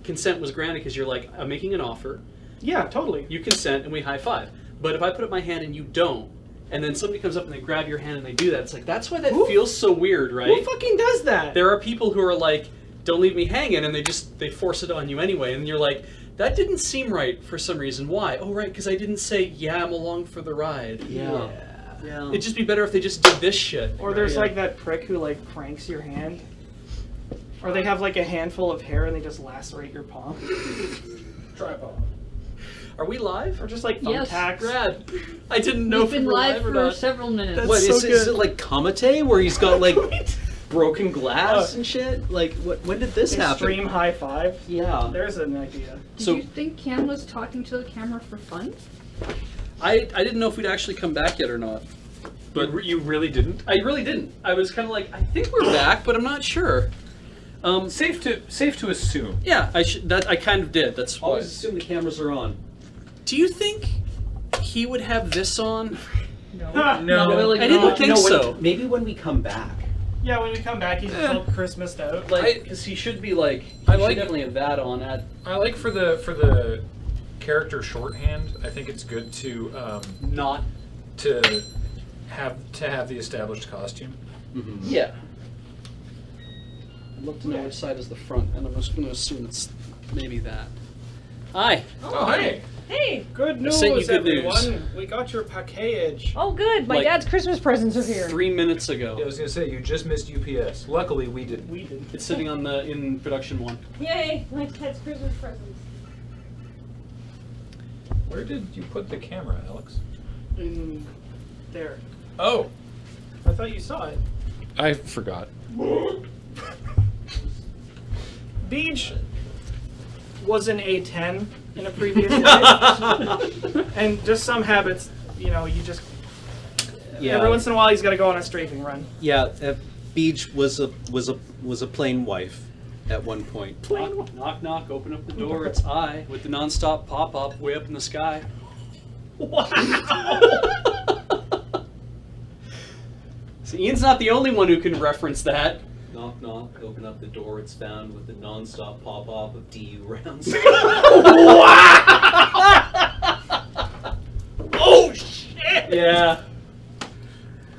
consent was granted because you're like, I'm making an offer, Yeah, totally. you consent, and we high five. But if I put up my hand and you don't, and then somebody comes up and they grab your hand and they do that, it's like, that's why that Who- feels so weird, right? Who fucking does that? There are people who are like, don't leave me hanging, and they force it on you anyway, and you're like, that didn't seem right for some reason. Why? Oh, right, because I didn't say, yeah, I'm along for the ride. Yeah. Yeah. It'd just be better if they just did this shit. Or there's Yeah. like that prick who like cranks your hand. Or they have like a handful of hair and they just lacerate your palm. Tripod. Are we live? Or just like Yes. thumbtacks. Rad. I didn't know We've if we been were live live or for not. several minutes. That's What so is good. it like Kamate where he's got like broken glass and shit? Like when did this happen? Extreme high five. Yeah. There's an idea. Did So- you think Cam was talking to the camera for fun? I didn't know if we'd actually come back yet or not. But You really didn't? I really didn't. I was kind of like, I think we're back, but I'm not sure. Safe to assume. Yeah, I kind of did. That's why. Always assume the cameras are on. Do you think he would have this on? No. No. Really I didn't not. think so. Maybe when we come back. Yeah, when we come back, he's just all Christmased out. Like, because he should be like, I he should like- definitely have that on at. I like for the character shorthand. I think it's good to Not. to have the established costume. Yeah. I'd love to know which side is the front, and I'm just going to assume it's maybe that. Hi. Oh, hey. Hey! Good news, sent you good everyone. news. We got your package. Oh, good. My Like- dad's Christmas presents are here. 3 minutes ago. I was gonna say you just missed UPS. Luckily, we didn't. We did. It's sitting on in production 1. Yay! My dad's Christmas presents. Where did you put the camera, Alex? In there. Oh, I thought you saw it. I forgot. Beach was an A10 in a previous life. And just some habits, you know, you just... Yeah. Every once in a while he's got to go on a strafing run. Yeah. Beach was a plain wife at one point. Knock, knock, knock, open up the door, it's I, with the non-stop pop-up way up in the sky. So Ian's not the only one who can reference that. Knock, knock, open up the door, it's found with the non-stop pop-up of DU rounds. Oh, shit! Yeah.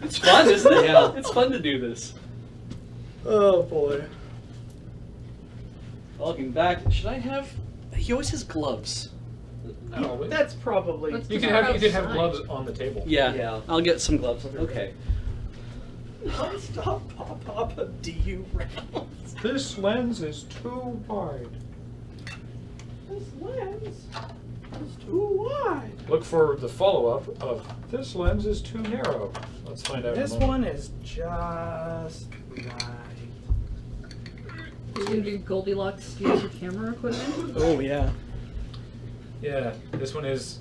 It's fun, isn't it? Yeah. It's fun to do this. Oh, boy. Looking back, should I have... He always has gloves. Always. That's probably... Let's You do can our have outside. gloves on the table. Yeah, Yeah. I'll get some gloves. Okay. Non-stop pop-up of DU rounds. This lens is too wide. This lens is too wide. Look for the follow-up of this lens is too narrow. Let's find out. in a This moment. one is just right. Is it going to be Goldilocks steals your camera equipment? Oh, yeah. Yeah, this one is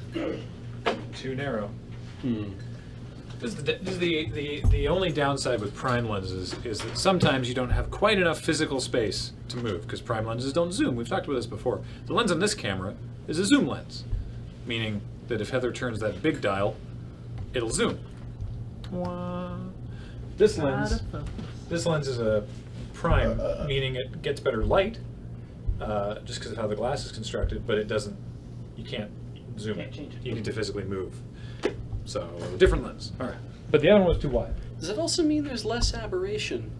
too narrow. This is the only downside with prime lenses is that sometimes you don't have quite enough physical space to move because prime lenses don't zoom. We've talked about this before. The lens on this camera is a zoom lens, meaning that if Heather turns that big dial, it'll zoom. This lens, this lens is a prime, meaning it gets better light, just because of how the glass is constructed, but it doesn't. You can't zoom Can't it. change it. You need to physically move. So different lens. All right, but the other one was too wide. Does that also mean there's less aberration?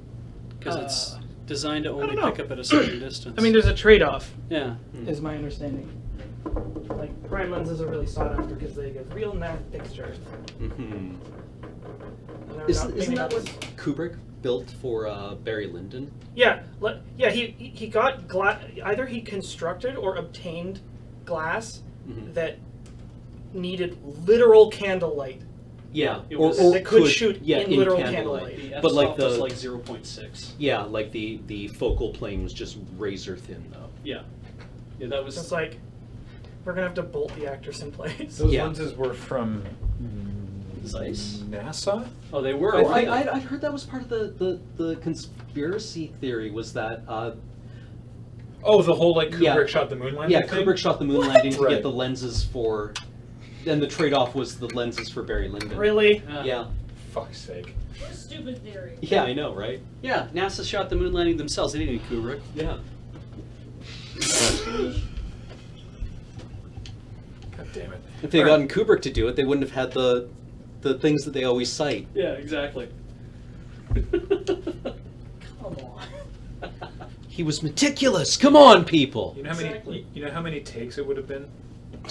Because it's designed to only know. pick up at a certain distance. I mean, there's a trade-off, yeah. is my understanding. Like, prime lenses are really sought after because they give real nice pictures. Mm-hmm. And they're Isn't maybe that not- what Kubrick built for Barry Lyndon? Yeah, he got glass. Either he constructed or obtained glass that needed literal candlelight. Yeah, That could shoot in literal candlelight. The But but like like the- was like 0.6. Yeah, like the focal plane was just razor thin though. Yeah, yeah, that was. It's like we're gonna have to bolt the actors in place. Those Yeah. lenses were from Zeiss? NASA? Oh, they were. I think- I heard that was part of the conspiracy theory was that. Oh, the whole like Kubrick Yeah. shot the moon landing Yeah, thing? Kubrick shot the moon landing to Right. get the lenses for. Then the trade-off was the lenses for Barry Lyndon. Really? Yeah. Fuck's sake. What a stupid theory. Yeah, I know, right? Yeah, NASA shot the moon landing themselves. They didn't need Kubrick. Yeah. God damn it. If they had gotten Kubrick to do it, they wouldn't have had the things that they always cite. Yeah, exactly. Come on. He was meticulous. Come on, people. You know how many? You know how many takes it would have been?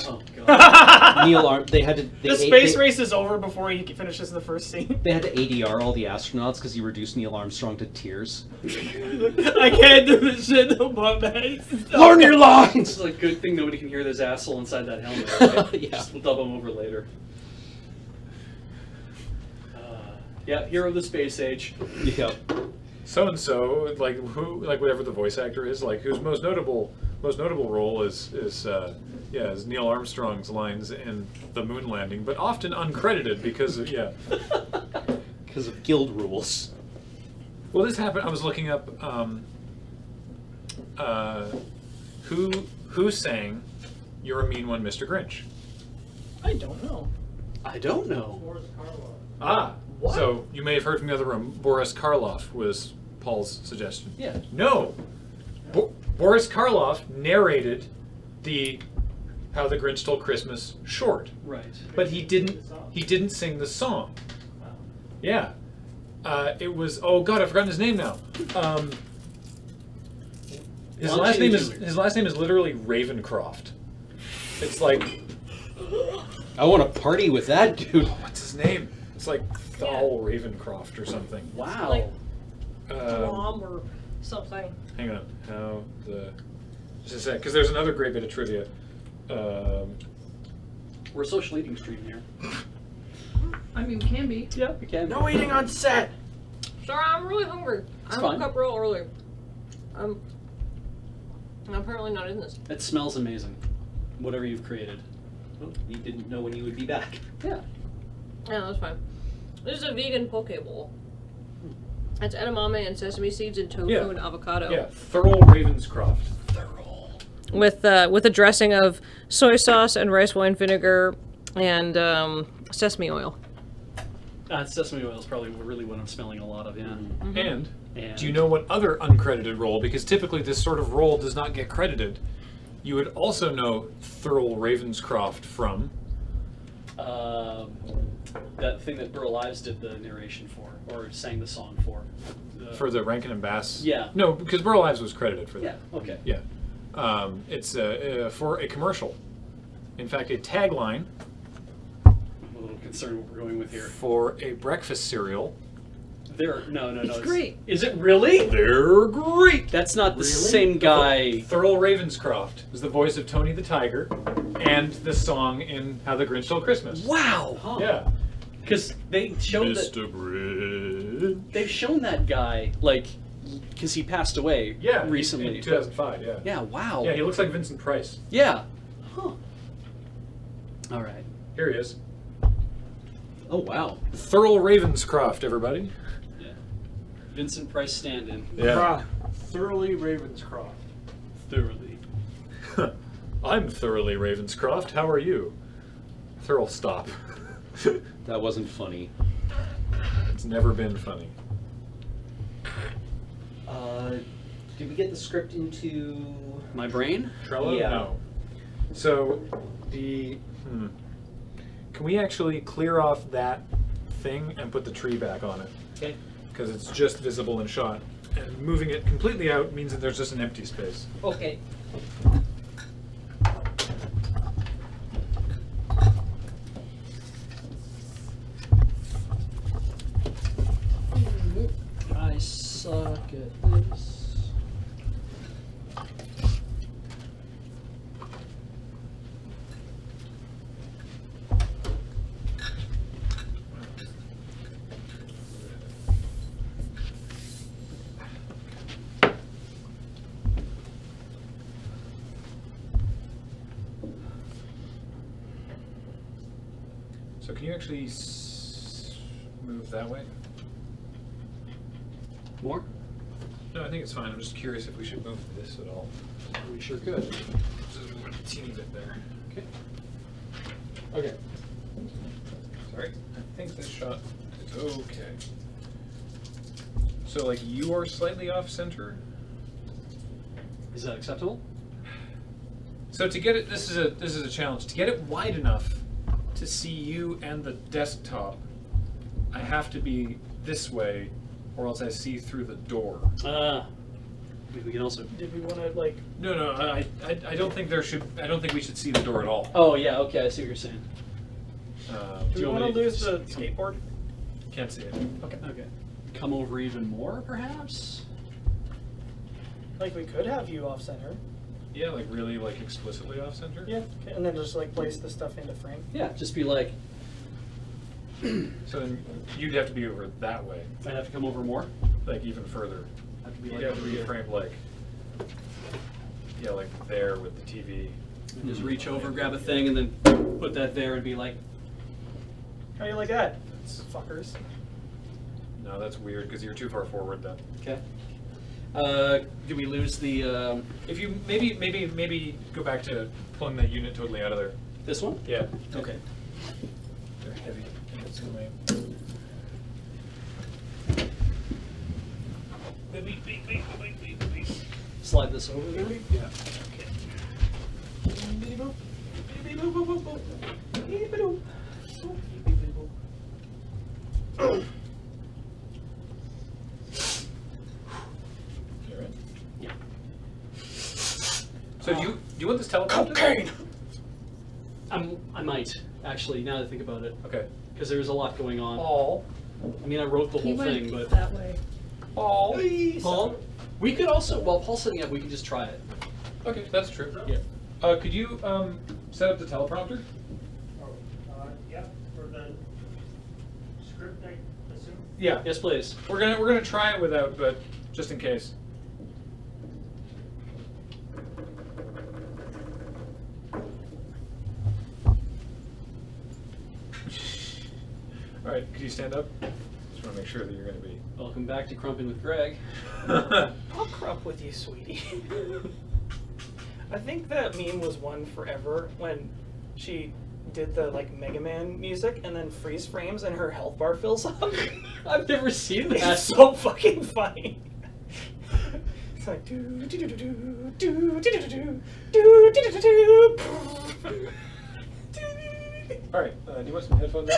Oh god. Neil Arm. They had to. The space race is over before he finishes the first scene. They had to ADR all the astronauts because he reduced Neil Armstrong to tears. I can't do this shit no more, man. Learn your lines. It's like good thing nobody can hear this asshole inside that helmet. Right? Yeah. Just we'll dub him over later. Yeah, hero of the space age. Yeah. So and so, like who, like whatever the voice actor is, like whose most notable role is Neil Armstrong's lines in the moon landing, but often uncredited because of Because of guild rules. Well, this happened. I was looking up who sang "You're a Mean One, Mr. Grinch." I don't know. I don't know. Ah, What? so you may have heard from the other room. Boris Karloff was Paul's suggestion. Yeah. No, Boris Karloff narrated the "How the Grinch Stole Christmas" short, Right. but he didn't sing the song. Yeah, it was. Oh God, I've forgotten his name now. His last name is literally Ravencroft. It's like, I want to party with that dude. what's his name? It's like Thal Ravencroft or something. Wow. Like Um, Dom or something. hang on. How the just a sec, because there's another great bit of trivia. We're a social eating stream here. I mean, can be. Yeah, we can. No eating on set. Sorry, I'm really hungry. I fine. woke up real early. I'm apparently not in this. It smells amazing. Whatever you've created. Oh, you didn't know when you would be back. Yeah. Yeah, that's fine. This is a vegan poke bowl. It's edamame and sesame seeds and tofu Yeah. and avocado. Yeah, Thurl Ravenscroft. With a dressing of soy sauce and rice wine vinegar and sesame oil. Sesame oil is probably really what I'm smelling a lot of, yeah. And And do you know what other uncredited role? Because typically this sort of role does not get credited. You would also know Thurl Ravenscroft from. that thing that Burl Ives did the narration for, or sang the song for. For the Rankin and Bass. Yeah. No, because Burl Ives was credited for Yeah, that. okay. Yeah. It's for a commercial. In fact, a tagline I'm a little concerned what we're going with here. for a breakfast cereal. No. It's great. Is it really? They're great. That's not the same guy. Thurl Ravenscroft is the voice of Tony the Tiger, and the song in How the Grinch Stole Christmas. Wow. Yeah. Because they showed that Mr. Grinch. they've shown that guy like because he passed away. Yeah, recently. in 2005. Yeah. Yeah. Wow. Yeah, he looks like Vincent Price. Yeah. Huh. All right. Here he is. Oh, wow. Thurl Ravenscroft, everybody. Yeah. Vincent Price stand-in. Yeah. Thoroughly Ravenscroft. Thoroughly. I'm thoroughly Ravenscroft. How are you? Thurl, stop. That wasn't funny. It's never been funny. Did we get the script into... My brain? Trello? Yeah. No. So, can we actually clear off that thing and put the tree back on it? Okay. Because it's just visible in shot. And moving it completely out means that there's just an empty space. Okay. I suck at this. So can you actually move that way? More? No, I think it's fine. I'm just curious if we should move this at all. We sure could. Just move a teeny bit there. Okay. Okay. Sorry. I think this shot is okay. So, like, you are slightly off center. Is that acceptable? So to get it, this is a challenge. To get it wide enough to see you and the desktop, I have to be this way, or else I see through the door. We can also. Did we want to like? No, I don't think there should. I don't think we should see the door at all. Oh yeah, okay, I see what you're saying. Do we want to lose the skateboard? Can't see it. Okay. Come over even more, perhaps. Like we could have you off center. Yeah, like really, like explicitly off center. Yeah, and then just like place the stuff into frame. Yeah, just be like. So then you'd have to be over that way, I'd have to come over more. like even further. Have to be You'd like have to over be here. framed like, yeah, like there with the TV. And just reach over, grab a thing, and then put that there, and be like. How you like that, fuckers? No, that's weird because you're too far forward then. Okay. Did we lose the If you maybe go back to pulling that unit totally out of there. this one? Yeah. Okay. They're heavy. It's in the way. Slide this over there. Yeah. You all right? Yeah. So do you want this teleprompter? Cocaine. I might actually now that I think about it, Okay. because there's a lot going on. All. I mean, I wrote the He whole went thing, but that way. All. Paul, we could also while Paul's setting up, we could just try it. Okay, that's true. Yeah. Could you set up the teleprompter? Yeah, for the script, I assume. Yeah. Yes, please. We're gonna try it without, but just in case. All right, could you stand up? Just want to make sure that you're going to be. Welcome back to Crumping with Greg. I'll crump with you, sweetie. I think that meme was one forever when she did the like Mega Man music and then freeze frames and her health bar fills up. I've never seen that. It's so fucking funny. It's like do do do do do do do do do do do do do. All right, do you want some headphones?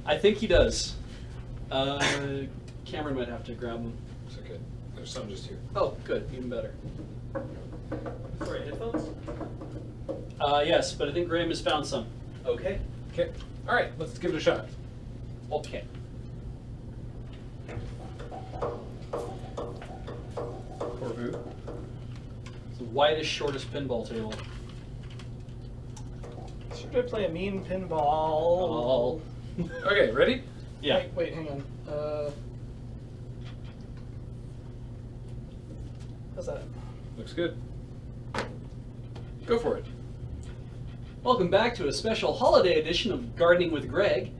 I think he does. Cameron might have to grab them. It's okay. There's some just here. Oh, good, even better. Sorry, headphones? Yes, but I think Graham has found some. Okay. Okay. All right, let's give it a shot. Okay. Corvu. It's the widest, shortest pinball table. Should I play a mean pinball? All. Okay, ready? Yeah. Wait, hang on. How's that? Looks good. Go for it. Welcome back to a special holiday edition of Gardening with Greg.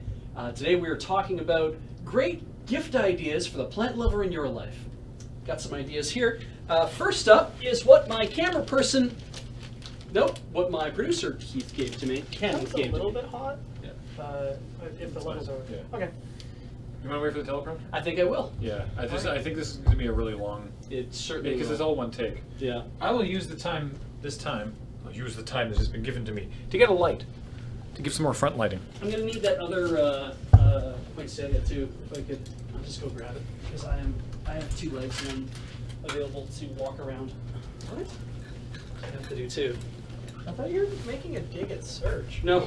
Today we are talking about great gift ideas for the plant lover in your life. Got some ideas here. First up is what my camera person, what my producer Keith gave to me. Ken That's a gave to little me. bit hot. Yeah. If the That's level's fine. over. Yeah. Okay. You want to wait for the teleprompter? I think I will. Yeah. I think this is going to be a really long. It certainly Because it's will. all one take. Yeah. I will use the time this time. I'll use the time that has been given to me to get a light, to give some more front lighting. I'm gonna need that other poinsettia too. If I could, I'll just go grab it because I am I have 2 legs and I'm available to walk around. What? I have to do 2. I thought you were making a dig at Surge. No.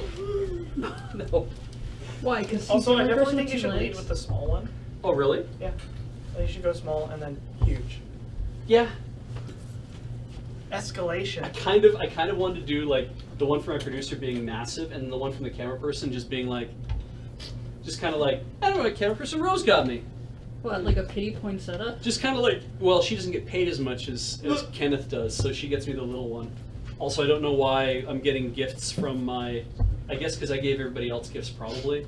No. Why? Because Also, I definitely think you should lead with the small one. Oh, really? Yeah. I think you should go small and then huge. Yeah. Escalation. I kind of wanted to do like the one from my producer being massive, and the one from the camera person just being like, just kind of like, I don't know, what camera person Rose got me. what, like a pity poinsettia? Just kind of like, well, she doesn't get paid as much as Kenneth does, so she gets me the little one. Also, I don't know why I'm getting gifts from my, I guess because I gave everybody else gifts probably.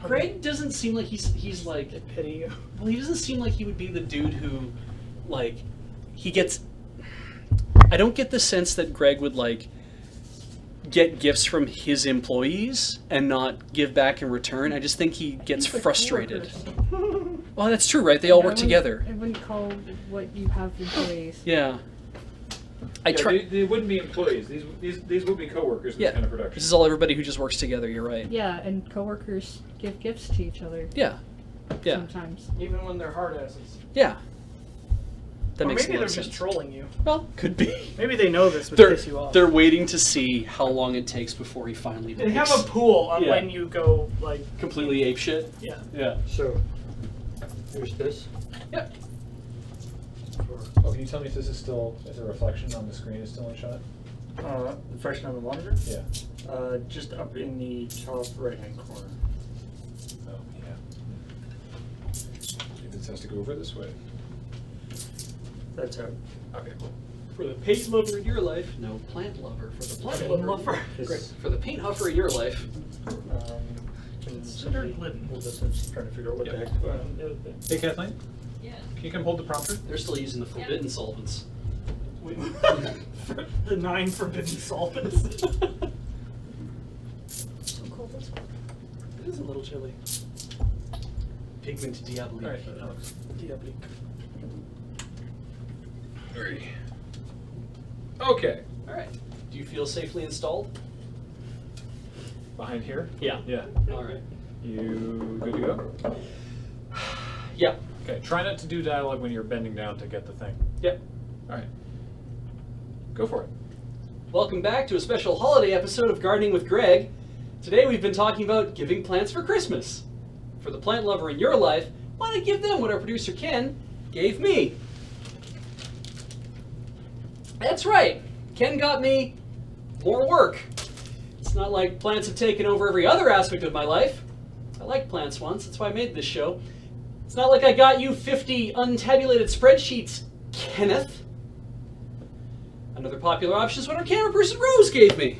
Greg doesn't seem like he's like, Pity you. well, he doesn't seem like he would be the dude who, like, he gets, I don't get the sense that Greg would like get gifts from his employees and not give back in return. I just think he gets He's like frustrated. coworkers. Well, that's true, right? They all I work wouldn't- together. I wouldn't call what you have employees. Yeah. I Yeah, try. they wouldn't be employees. These would be coworkers in Yeah. this kind of production. This is all everybody who just works together. You're right. Yeah, and coworkers give gifts to each other Yeah. Yeah. sometimes. Even when they're hard asses. Yeah. That Or makes maybe a lot they're of just sense. trolling you. Well, could be. Maybe they know this would They're, piss you off. they're waiting to see how long it takes before he finally They have breaks. a pool on Yeah. when you go, like, Completely ape shit. yeah. Yeah. So, here's this. Yeah. Oh, can you tell me if this is still, if the reflection on the screen is still in shot? Reflection on the monitor? Yeah. Just up in the top right-hand corner. Oh, yeah. Maybe this has to go over this way. That's out. Okay, cool. For the paint lover in your life, no, plant lover. For the plant Plant lover. lover. Great. For the paint huffer in your life. Consider Glidden. Well, this is trying to figure out what the Yep. heck's going on. The other thing. Hey, Kathleen, Yeah. can you come hold the prompter? They're still using the forbidden solvents. The 9 forbidden solvents. So cold this one. It is a little chilly. Pigment diabolique. All right, Alex. Diabolique. Alrighty. Okay. All right. Do you feel safely installed? Behind here? Yeah. Yeah. All right. You good to go? Yeah. Okay, try not to do dialogue when you're bending down to get the thing. Yep. All right. Go for it. Welcome back to a special holiday episode of Gardening with Greg. Today we've been talking about giving plants for Christmas. For the plant lover in your life, why not give them what our producer Ken gave me? That's right. Ken got me more work. It's not like plants have taken over every other aspect of my life. I liked plants once, that's why I made this show. It's not like I got you 50 untabulated spreadsheets, Kenneth. Another popular option is what our camera person Rose gave me.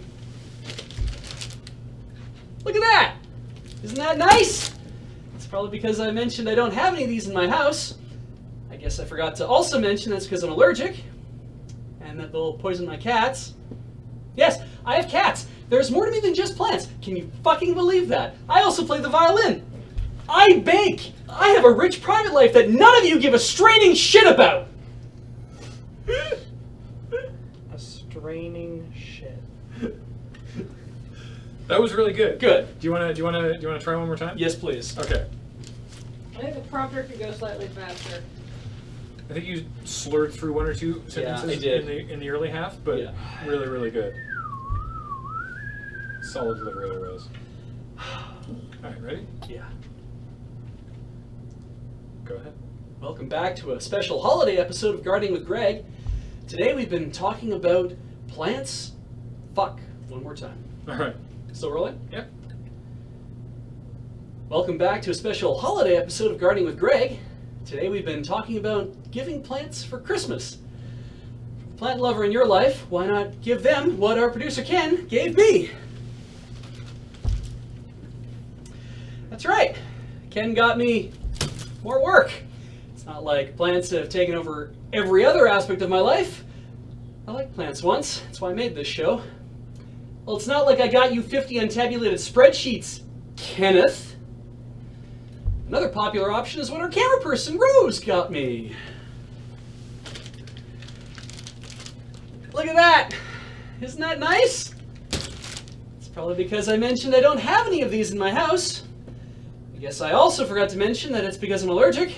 Look at that! Isn't that nice? It's probably because I mentioned I don't have any of these in my house. I guess I forgot to also mention that's because I'm allergic. And that they'll poison my cats. Yes, I have cats. There's more to me than just plants. Can you fucking believe that? I also play the violin. I bake. I have a rich private life that none of you give a straining shit about. A straining shit. That was really good. Good. Do you wanna try one more time? Yes, please. Okay. I think the prompter could go slightly faster. I think you slurred through one or two sentences I did. in the early half, but Yeah. really, really good. Solid delivery there was. All right, ready? Yeah. Go ahead. Welcome back to a special holiday episode of Gardening with Greg. Today we've been talking about plants. Fuck. One more time. All right. Still rolling? Yep. Welcome back to a special holiday episode of Gardening with Greg. Today we've been talking about giving plants for Christmas. Plant lover in your life, why not give them what our producer Ken gave me? That's right. Ken got me more work. It's not like plants have taken over every other aspect of my life. I liked plants once. That's why I made this show. Well, it's not like I got you 50 untabulated spreadsheets, Kenneth. Another popular option is what our camera person Rose got me. Look at that! Isn't that nice? It's probably because I mentioned I don't have any of these in my house. I guess I also forgot to mention that it's because I'm allergic.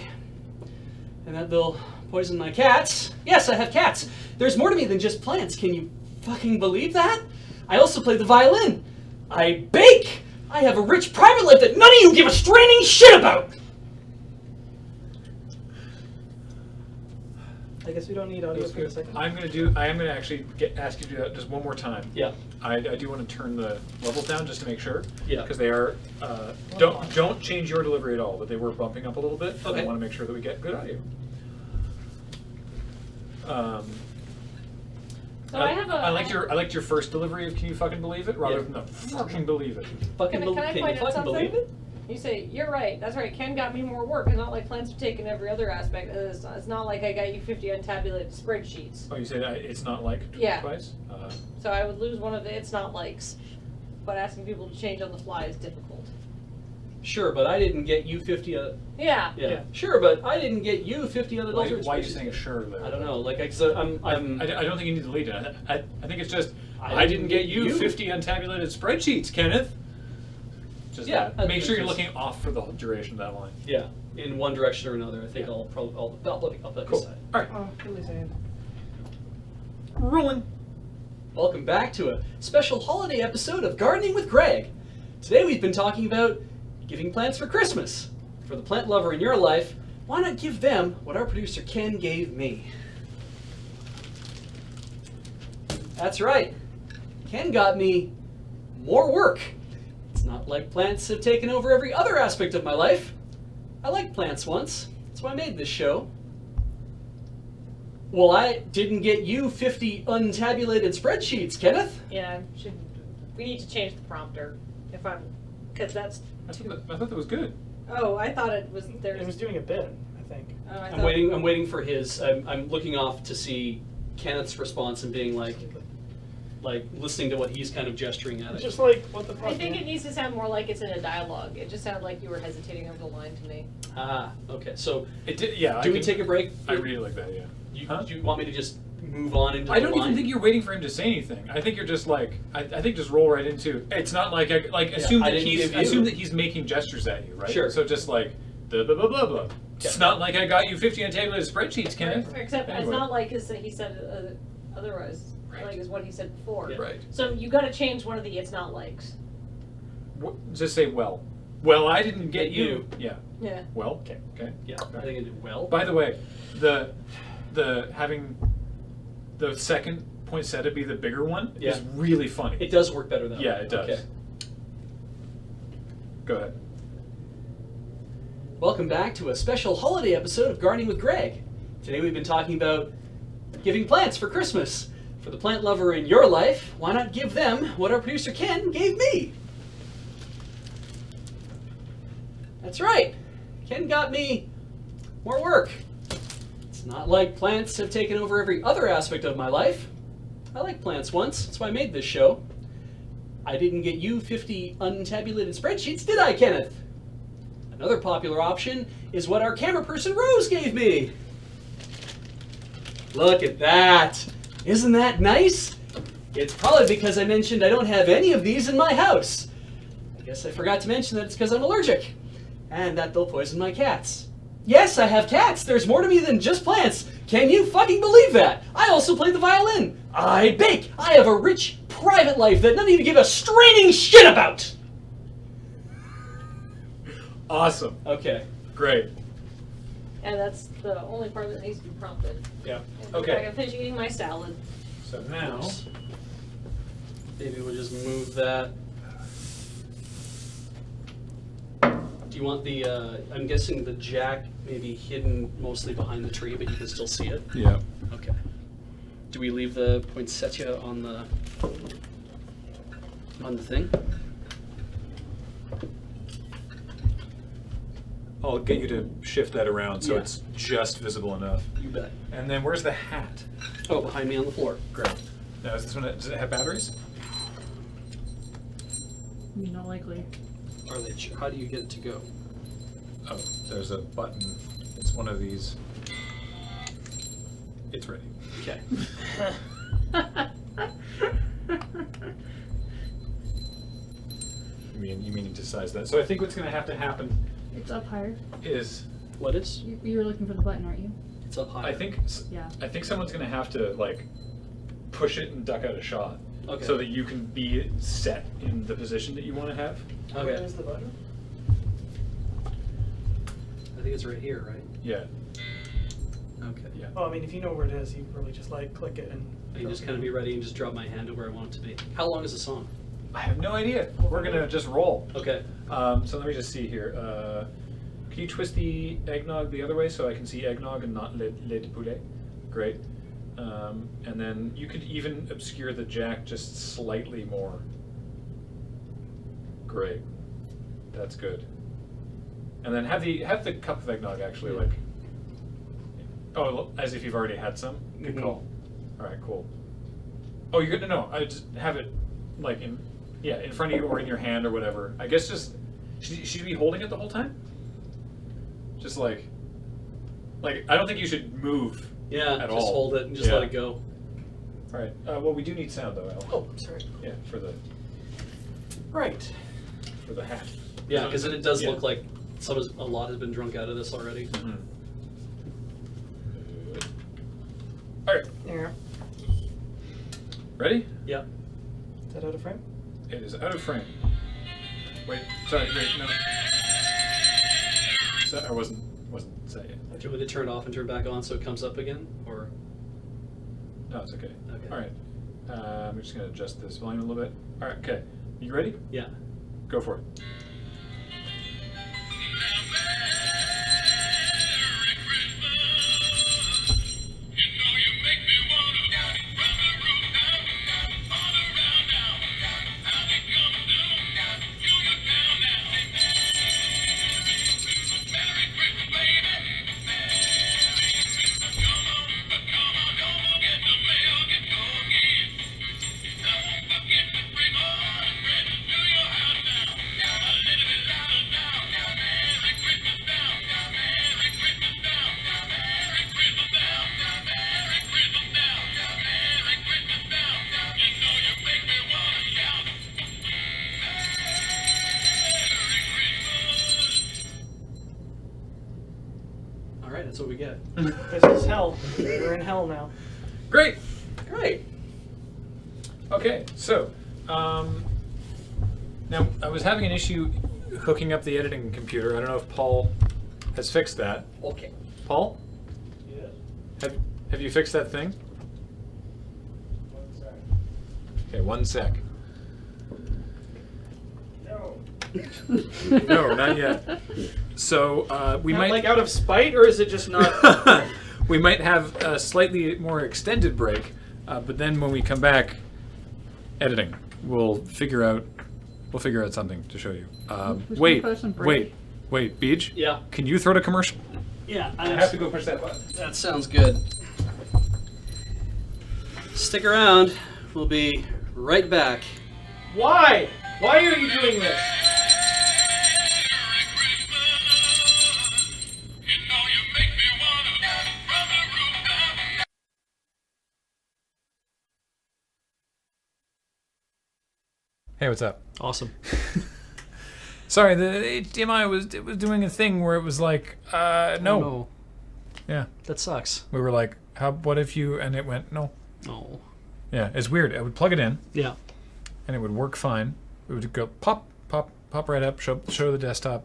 and that they'll poison my cats. Yes, I have cats. There's more to me than just plants. Can you fucking believe that? I also play the violin. I bake. I have a rich private life that none of you give a straining shit about. I guess we don't need audio for a second. I am gonna actually ask you to do that just one more time. Yeah. I do want to turn the levels down just to make sure. Yeah. Because they are don't change your delivery at all, but they were bumping up a little bit. Okay. I want to make sure that we get good audio. So I have a. I liked your first delivery of "Can you fucking believe it?" rather than the "fucking believe it." Fucking Can I can point you out fucking believe something? it? You say, you're right, that's right, Ken got me more work. It's not like plants have taken every other aspect. It's not like I got you 50 untabulated spreadsheets. Oh, you said it's not like Yeah. twice? So I would lose one of the it's not likes. But asking people to change on the fly is difficult. Sure, but I didn't get you 50. Yeah. Yeah. Sure, but I didn't get you 50 other Why dollars. are you saying sure there? I don't know. Like, I'm. I don't think you need to lead it. I think it's just, I didn't get you 50 untabulated spreadsheets, Kenneth. Just Yeah, that. Make sure you're just- looking off for the whole duration of that line. Yeah, in one direction or another. I think Yeah. I'll put Cool. aside. All right. Oh, really sad. Rolling. Welcome back to a special holiday episode of Gardening with Greg. Today we've been talking about giving plants for Christmas. For the plant lover in your life, why not give them what our producer Ken gave me? That's right. Ken got me more work. It's not like plants have taken over every other aspect of my life. I liked plants once. That's why I made this show. Well, I didn't get you 50 untabulated spreadsheets, Kenneth. Yeah, we need to change the prompter. Because that's I too. thought that was good. Oh, I thought it was, It was doing a bit, I think. Oh, I I'm thought- waiting. I'm waiting for his. I'm looking off to see Kenneth's response and being like listening to what he's kind of gesturing at. It's It. just like, what the fuck? I think man? it needs to sound more like it's in a dialogue. It just sounded like you were hesitating over the line to me. Ah, okay. So, It did. Yeah. do we take a break? I really like that. Yeah. You, Huh? do you want me to just move on into? I the don't line? even think you're waiting for him to say anything. I think you're just like, I think just roll right into. It's not like assume I that didn't he's give you- assume that he's making gestures at you, right? Sure. So just like blah blah blah blah blah. It's not like I got you 50 untabulated spreadsheets, Kenneth. Except it's Anyway. not like he said otherwise. Right. Like is what he said before. Yeah. Right. So you got to change one of the it's not likes. Just say well. Well, I didn't get Get you. you. Yeah. Yeah. Well. Okay. Okay. Yeah, I think I did well. By the way, the having the second poinsettia be the bigger one Yeah. is really funny. It does work better though. Yeah, it does. Okay. Go ahead. Welcome back to a special holiday episode of Gardening with Greg. Today we've been talking about giving plants for Christmas. For the plant lover in your life, why not give them what our producer Ken gave me? That's right. Ken got me more work. It's not like plants have taken over every other aspect of my life. I liked plants once. That's why I made this show. I didn't get you 50 untabulated spreadsheets, did I, Kenneth? Another popular option is what our camera person Rose gave me. Look at that. Isn't that nice? It's probably because I mentioned I don't have any of these in my house. I guess I forgot to mention that it's because I'm allergic and that they'll poison my cats. Yes, I have cats. There's more to me than just plants. Can you fucking believe that? I also play the violin. I bake. I have a rich private life that none of you give a straining shit about. Awesome. Okay. Great. And that's the only part that needs to be prompted. Yeah. And Okay. I can finish eating my salad. So now, Maybe we'll just move that. Do you want the, I'm guessing the jack may be hidden mostly behind the tree, but you can still see it? yeah. Okay. Do we leave the poinsettia on the thing? I'll get you to shift that around so Yeah. it's just visible enough. You bet. And then where's the hat? Oh, behind me on the floor. Great. Now is this one? Does it have batteries? Not likely. Are they? How do you get it to go? Oh, there's a button. It's one of these. It's ready. Okay. You mean to size that? So I think what's going to happen It's up higher. is What is? You're looking for the button, aren't you? It's up high. I think Yeah. someone's gonna have to like push it and duck out a shot, Okay. so that you can be set in the position that you want to have. Okay. Where is the button? I think it's right here, right? Yeah. Okay. Yeah. Well, I mean, if you know where it is, you can probably just like click it and. I can just kind of be ready and just drop my hand to where I want it to be. How long is the song? I have no idea. We're gonna just roll. Okay. So let me just see here. Can you twist the eggnog the other way so I can see eggnog and not lait de poulet? Great. And then you could even obscure the jack just slightly more. Great. That's good. And then have the cup of eggnog actually like. Oh, as if you've already had some. Good call. All right, cool. Oh, you're good. No, I just have it like in front of you or in your hand or whatever. I guess just should you be holding it the whole time? Just like I don't think you should move. Yeah, at just all. hold it and just let it go. All right. Well, we do need sound though, Al. Oh, sorry. Yeah, for the Right. hat. Yeah, because it does Yeah. look like a lot has been drunk out of this already. Mhm. All right. Yeah. Ready? Yeah. Is that out of frame? It is out of frame. Wait. Sorry. Wait. No. I wasn't saying it. Do you want me to turn it off and turn it back on so it comes up again, or? No, it's okay. Okay. All right. I'm just gonna adjust this volume a little bit. All right. Okay. You ready? Yeah. Go for it. All right, that's what we get. This is hell. We're in hell now. Great. Great. Okay, so now I was having an issue hooking up the editing computer. I don't know if Paul has fixed that. Okay. Paul, Yes. have you fixed that thing? 1 sec. Okay, 1 sec. No. No, not yet. So we Not might like out of spite, or is it just not? we might have a slightly more extended break, but then when we come back, editing, we'll figure out something to show you. Who's Wait, gonna put us on break? wait, Beej. Yeah. Can you throw to commercial? Yeah. I have to go push that button. That sounds good. Stick around. We'll be right back. Why? Why are you doing this? Hey, what's up? Awesome. Sorry, the HDMI was doing a thing where it was like, no. Oh, no. Yeah, That sucks. we were like, what if you? And it went no. Oh. Yeah, it's weird. I would plug it in, Yeah. and it would work fine. It would go pop right up, show the desktop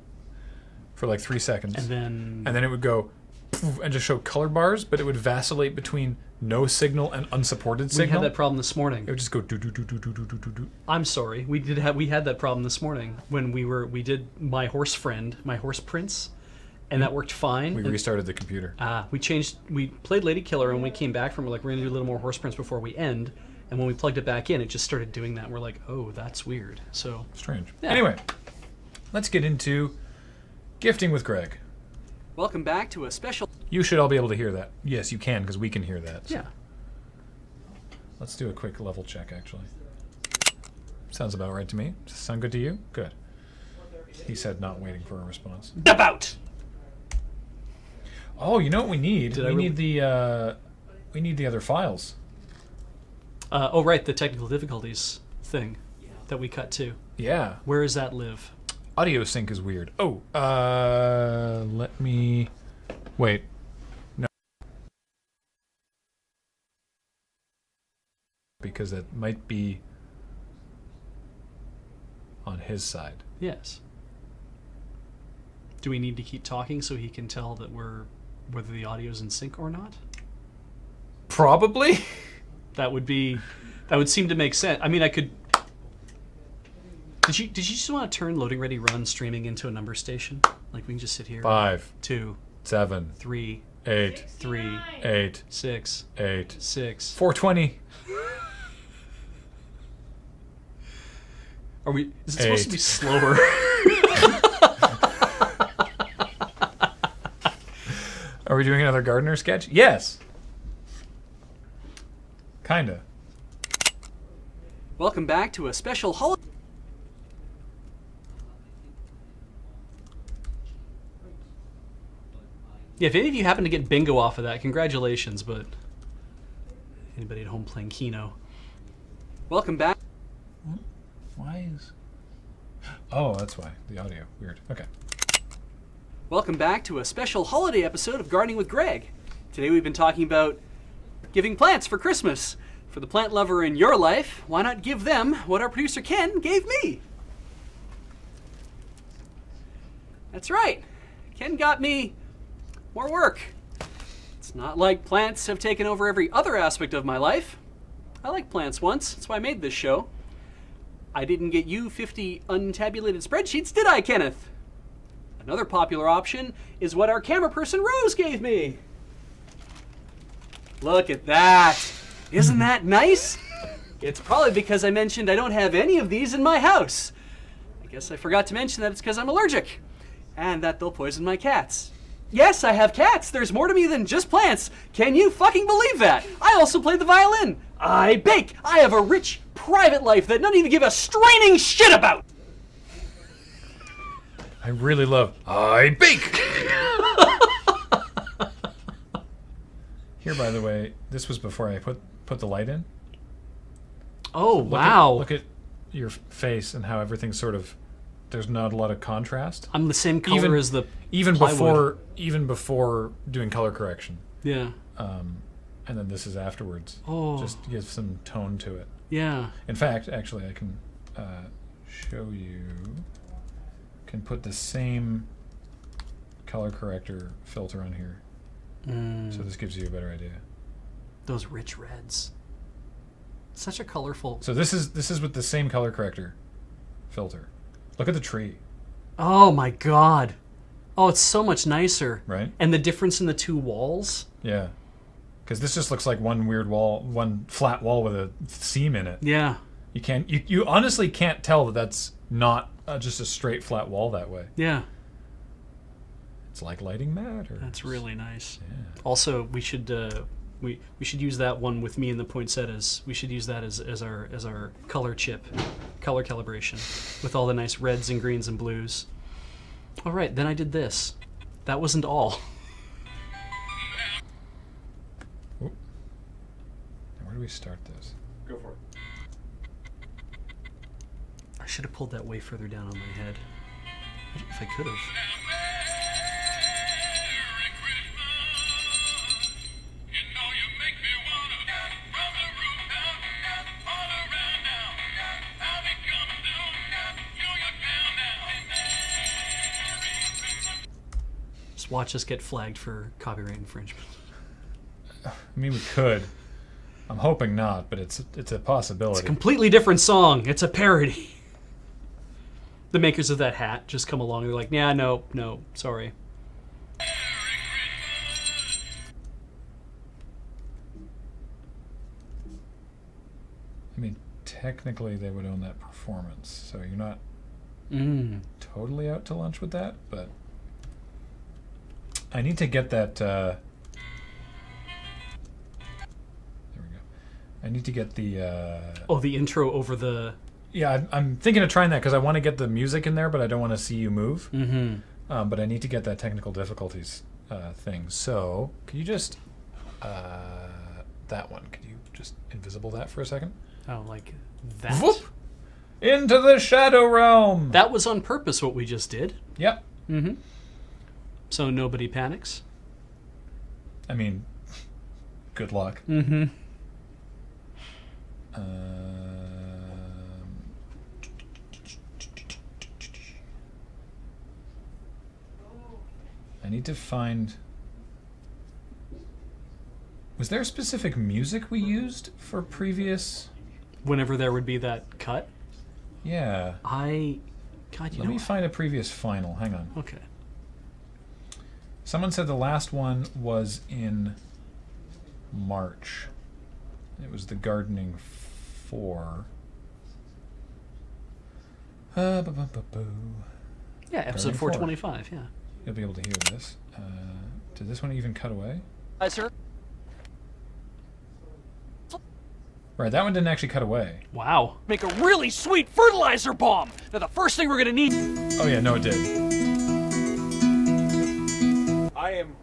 for like 3 seconds, And then. and then it would go poof, and just show color bars, but it would vacillate between no signal and unsupported we signal. had that problem this morning. It would just go do do do do do do do do do. I'm sorry. We had that problem this morning when we did my horse prince, and that worked fine. We And- restarted the computer. we played Lady Killer, and we came back from, we're like, we're gonna do a little more horse prince before we end. And when we plugged it back in, it just started doing that. And we're like, oh, that's weird. So Strange. Yeah. Anyway, let's get into gifting with Greg. welcome back to a special. You should all be able to hear that. Yes, you can, because we can hear that. Yeah. Let's do a quick level check, actually. Sounds about right to me. Does it sound good to you? Good. He said not waiting for a response. About. Oh, you know what we need? Did I We need the other files. Oh, right, the technical difficulties thing that we cut to. Yeah. Where does that live? Audio sync is weird. Oh, let me Wait. No. Because it might be on his side. Yes. Do we need to keep talking so he can tell that whether the audio's in sync or not? Probably. That would seem to make sense. I mean, I could. Did you just want to turn loading ready run streaming into a number station? Like we can just sit here. 5, 2, 7, 3, 8, 3, 8, 6, 8, 6. 420. Is it supposed to be slower? Are we doing another gardener sketch? Yes. Kinda. Welcome back to a special holiday. Yeah, if any of you happen to get bingo off of that, congratulations, but anybody at home playing Keno. Welcome back. Why is... Oh, that's why. The audio. Weird. Okay. Welcome back to a special holiday episode of Gardening with Greg. Today we've been talking about giving plants for Christmas. For the plant lover in your life, why not give them what our producer Ken gave me? That's right. Ken got me more work. It's not like plants have taken over every other aspect of my life. I liked plants once. That's why I made this show. I didn't get you 50 untabulated spreadsheets, did I, Kenneth? Another popular option is what our camera person Rose gave me. Look at that. Isn't that nice? It's probably because I mentioned I don't have any of these in my house. I guess I forgot to mention that it's because I'm allergic and that they'll poison my cats. Yes, I have cats. There's more to me than just plants. Can you fucking believe that? I also play the violin. I bake. I have a rich private life that none of you give a straining shit about. I really love I bake. Here, by the way, this was before I put the light in. Oh, wow. Look at your face and how everything's sort of... There's not a lot of contrast. I'm the same color as the before doing color correction. Yeah. And then this is afterwards. Oh. Just to give some tone to it. Yeah. In fact, actually, I can show you. Can put the same color corrector filter on here. So this gives you a better idea. Those rich reds. Such a colorful... So this is with the same color corrector filter. Look at the tree. Oh my god. Oh, it's so much nicer. Right? And the difference in the two walls. Yeah. Because this just looks like one weird wall, one flat wall with a seam in it. Yeah. You honestly can't tell that that's not just a straight flat wall that way. Yeah. It's like lighting matter. That's really nice. Yeah. Also, we should use that one with me and the poinsettias. We should use that as our color chip, color calibration, with all the nice reds and greens and blues. All right, then I did this. That wasn't all. Ooh. Where do we start this? Go for it. I should have pulled that way further down on my head. If I could have. Just watch us get flagged for copyright infringement. I mean, we could. I'm hoping not, but it's a possibility. It's a completely different song. It's a parody. The makers of that hat just come along and they're like, yeah, no, sorry. I mean, technically they would own that performance, so you're not totally out to lunch with that, but I need to get that... there we go. I need to get the... the intro over the... Yeah, I'm thinking of trying that because I want to get the music in there, but I don't want to see you move. Mm-hmm. But I need to get that technical difficulties thing. So, can you just... that one. Could you just invisible that for a second? Oh, like that? Whoop! Into the shadow realm! That was on purpose what we just did. Yep. Mm-hmm. So nobody panics? I mean, good luck. Mm-hmm. I need to find... Was there specific music we used for previous... Whenever there would be that cut, Yeah. God, you Let know. me find a previous final. Hang on. Okay. Someone said the last one was in March. It was the Gardening 4. Ba-ba-ba-boo. Yeah, episode Gardening 4. 425. Yeah. You'll be able to hear this. Did this one even cut away? Hi, sir. Right, that one didn't actually cut away. Wow. Make a really sweet fertilizer bomb. Now the first thing we're gonna need. Oh yeah, no it did. I am.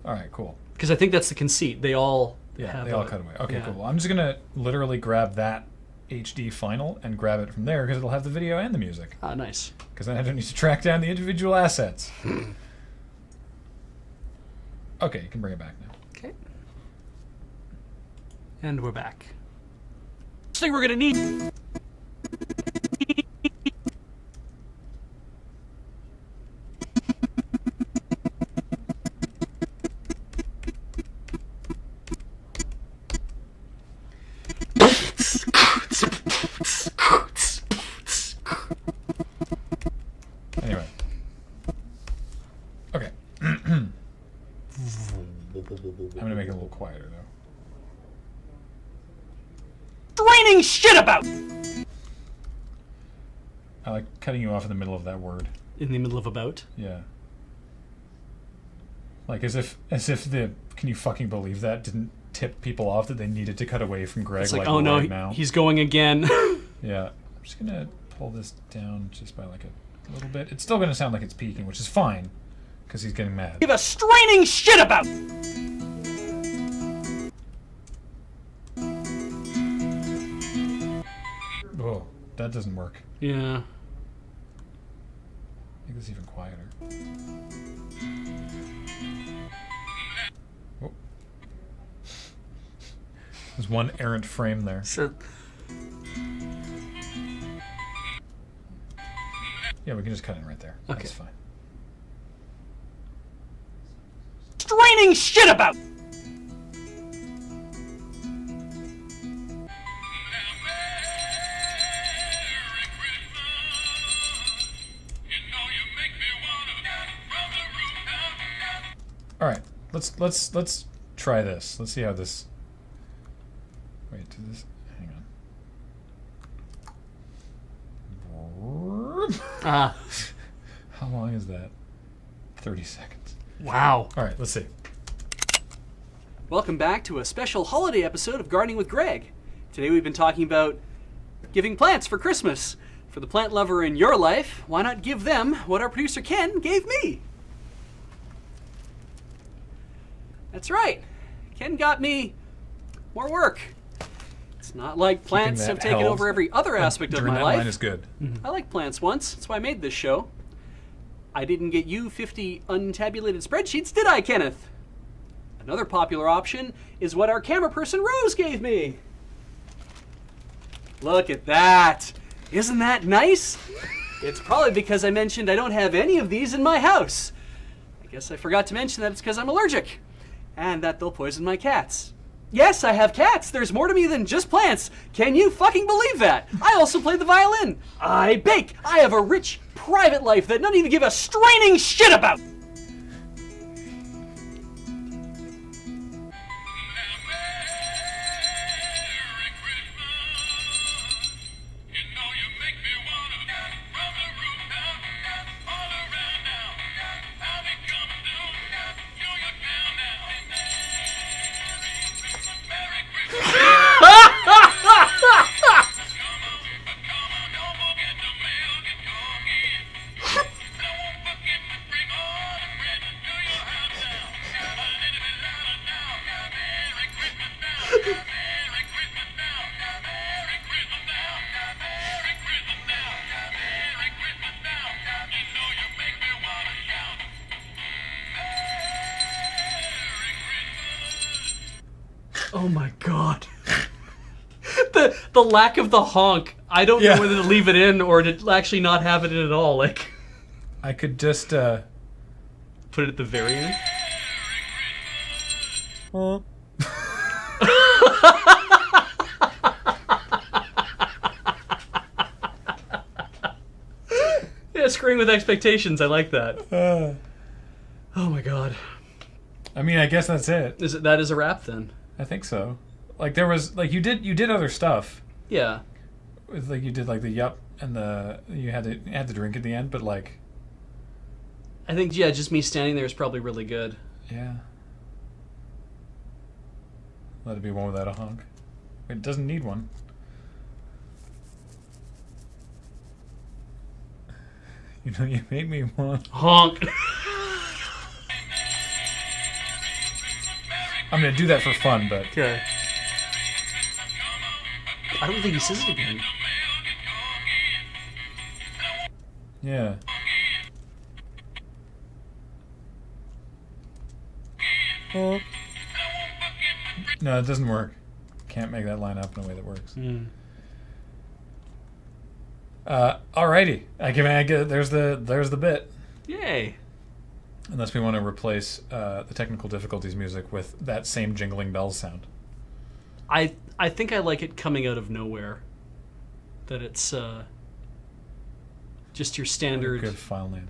Alright, cool. Because I think that's the conceit. They all. Yeah, have they all a- cut away. Okay, yeah. cool. I'm just gonna literally grab that HD final and grab it from there because it'll have the video and the music. Ah, nice. Because then I don't need to track down the individual assets. Okay, you can bring it back now. Okay. And we're back. First thing we're gonna need. Anyway. Okay. I'm gonna make it a little quieter though. Draining shit about! I like cutting you off in the middle of that word. In the middle of a bout. Yeah. Like as if the can you fucking believe that didn't tip people off that they needed to cut away from Greg It's like, like oh no, right now. he's going again. Yeah. I'm just gonna pull this down just by like a little bit. It's still gonna sound like it's peaking, which is fine, because he's getting mad. Give a straining shit about! Oh, that doesn't work. Yeah. Make this even quieter. Oh. There's one errant frame there. So, Yeah, we can just cut in right there. Okay. That's fine. straining shit about! All right, let's try this. Let's see how this. Wait, do this. Hang on. Ah. How long is that? 30 seconds. Wow. All right, let's see. Welcome back to a special holiday episode of Gardening with Greg. Today we've been talking about giving plants for Christmas. For the plant lover in your life, why not give them what our producer Ken gave me? That's right. Ken got me more work. It's not like plants that have taken held over every other aspect of During my that life. line is good. I liked plants once. That's why I made this show. I didn't get you 50 untabulated spreadsheets, did I, Kenneth? Another popular option is what our camera person Rose gave me. Look at that. Isn't that nice? It's probably because I mentioned I don't have any of these in my house. I guess I forgot to mention that it's because I'm allergic. And that they'll poison my cats. Yes, I have cats. There's more to me than just plants. Can you fucking believe that? I also play the violin. I bake. I have a rich, private life that none even give a straining shit about. Oh my god. The lack of the honk. I don't Yeah. know whether to leave it in or to actually not have it in at all. Like, I could just put it at the very end. Yeah, screwing with expectations. I like that. Oh my god. I mean, I guess that's it. That is a wrap then? I think so. Like there was like you did other stuff. Yeah. With like you did like the yup and you had the drink at the end, but like I think just me standing there is probably really good. yeah. Let it be one without a honk. It doesn't need one. You know, you made me want. Honk. I'm gonna do that for fun, but Okay. I don't think he says it again. yeah. No, it doesn't work. Can't make that line up in a way that works. Alrighty. I get there's the bit. Yay. Unless we want to replace the technical difficulties music with that same jingling bells sound. I think I like it coming out of nowhere. That it's just your standard. Good file name.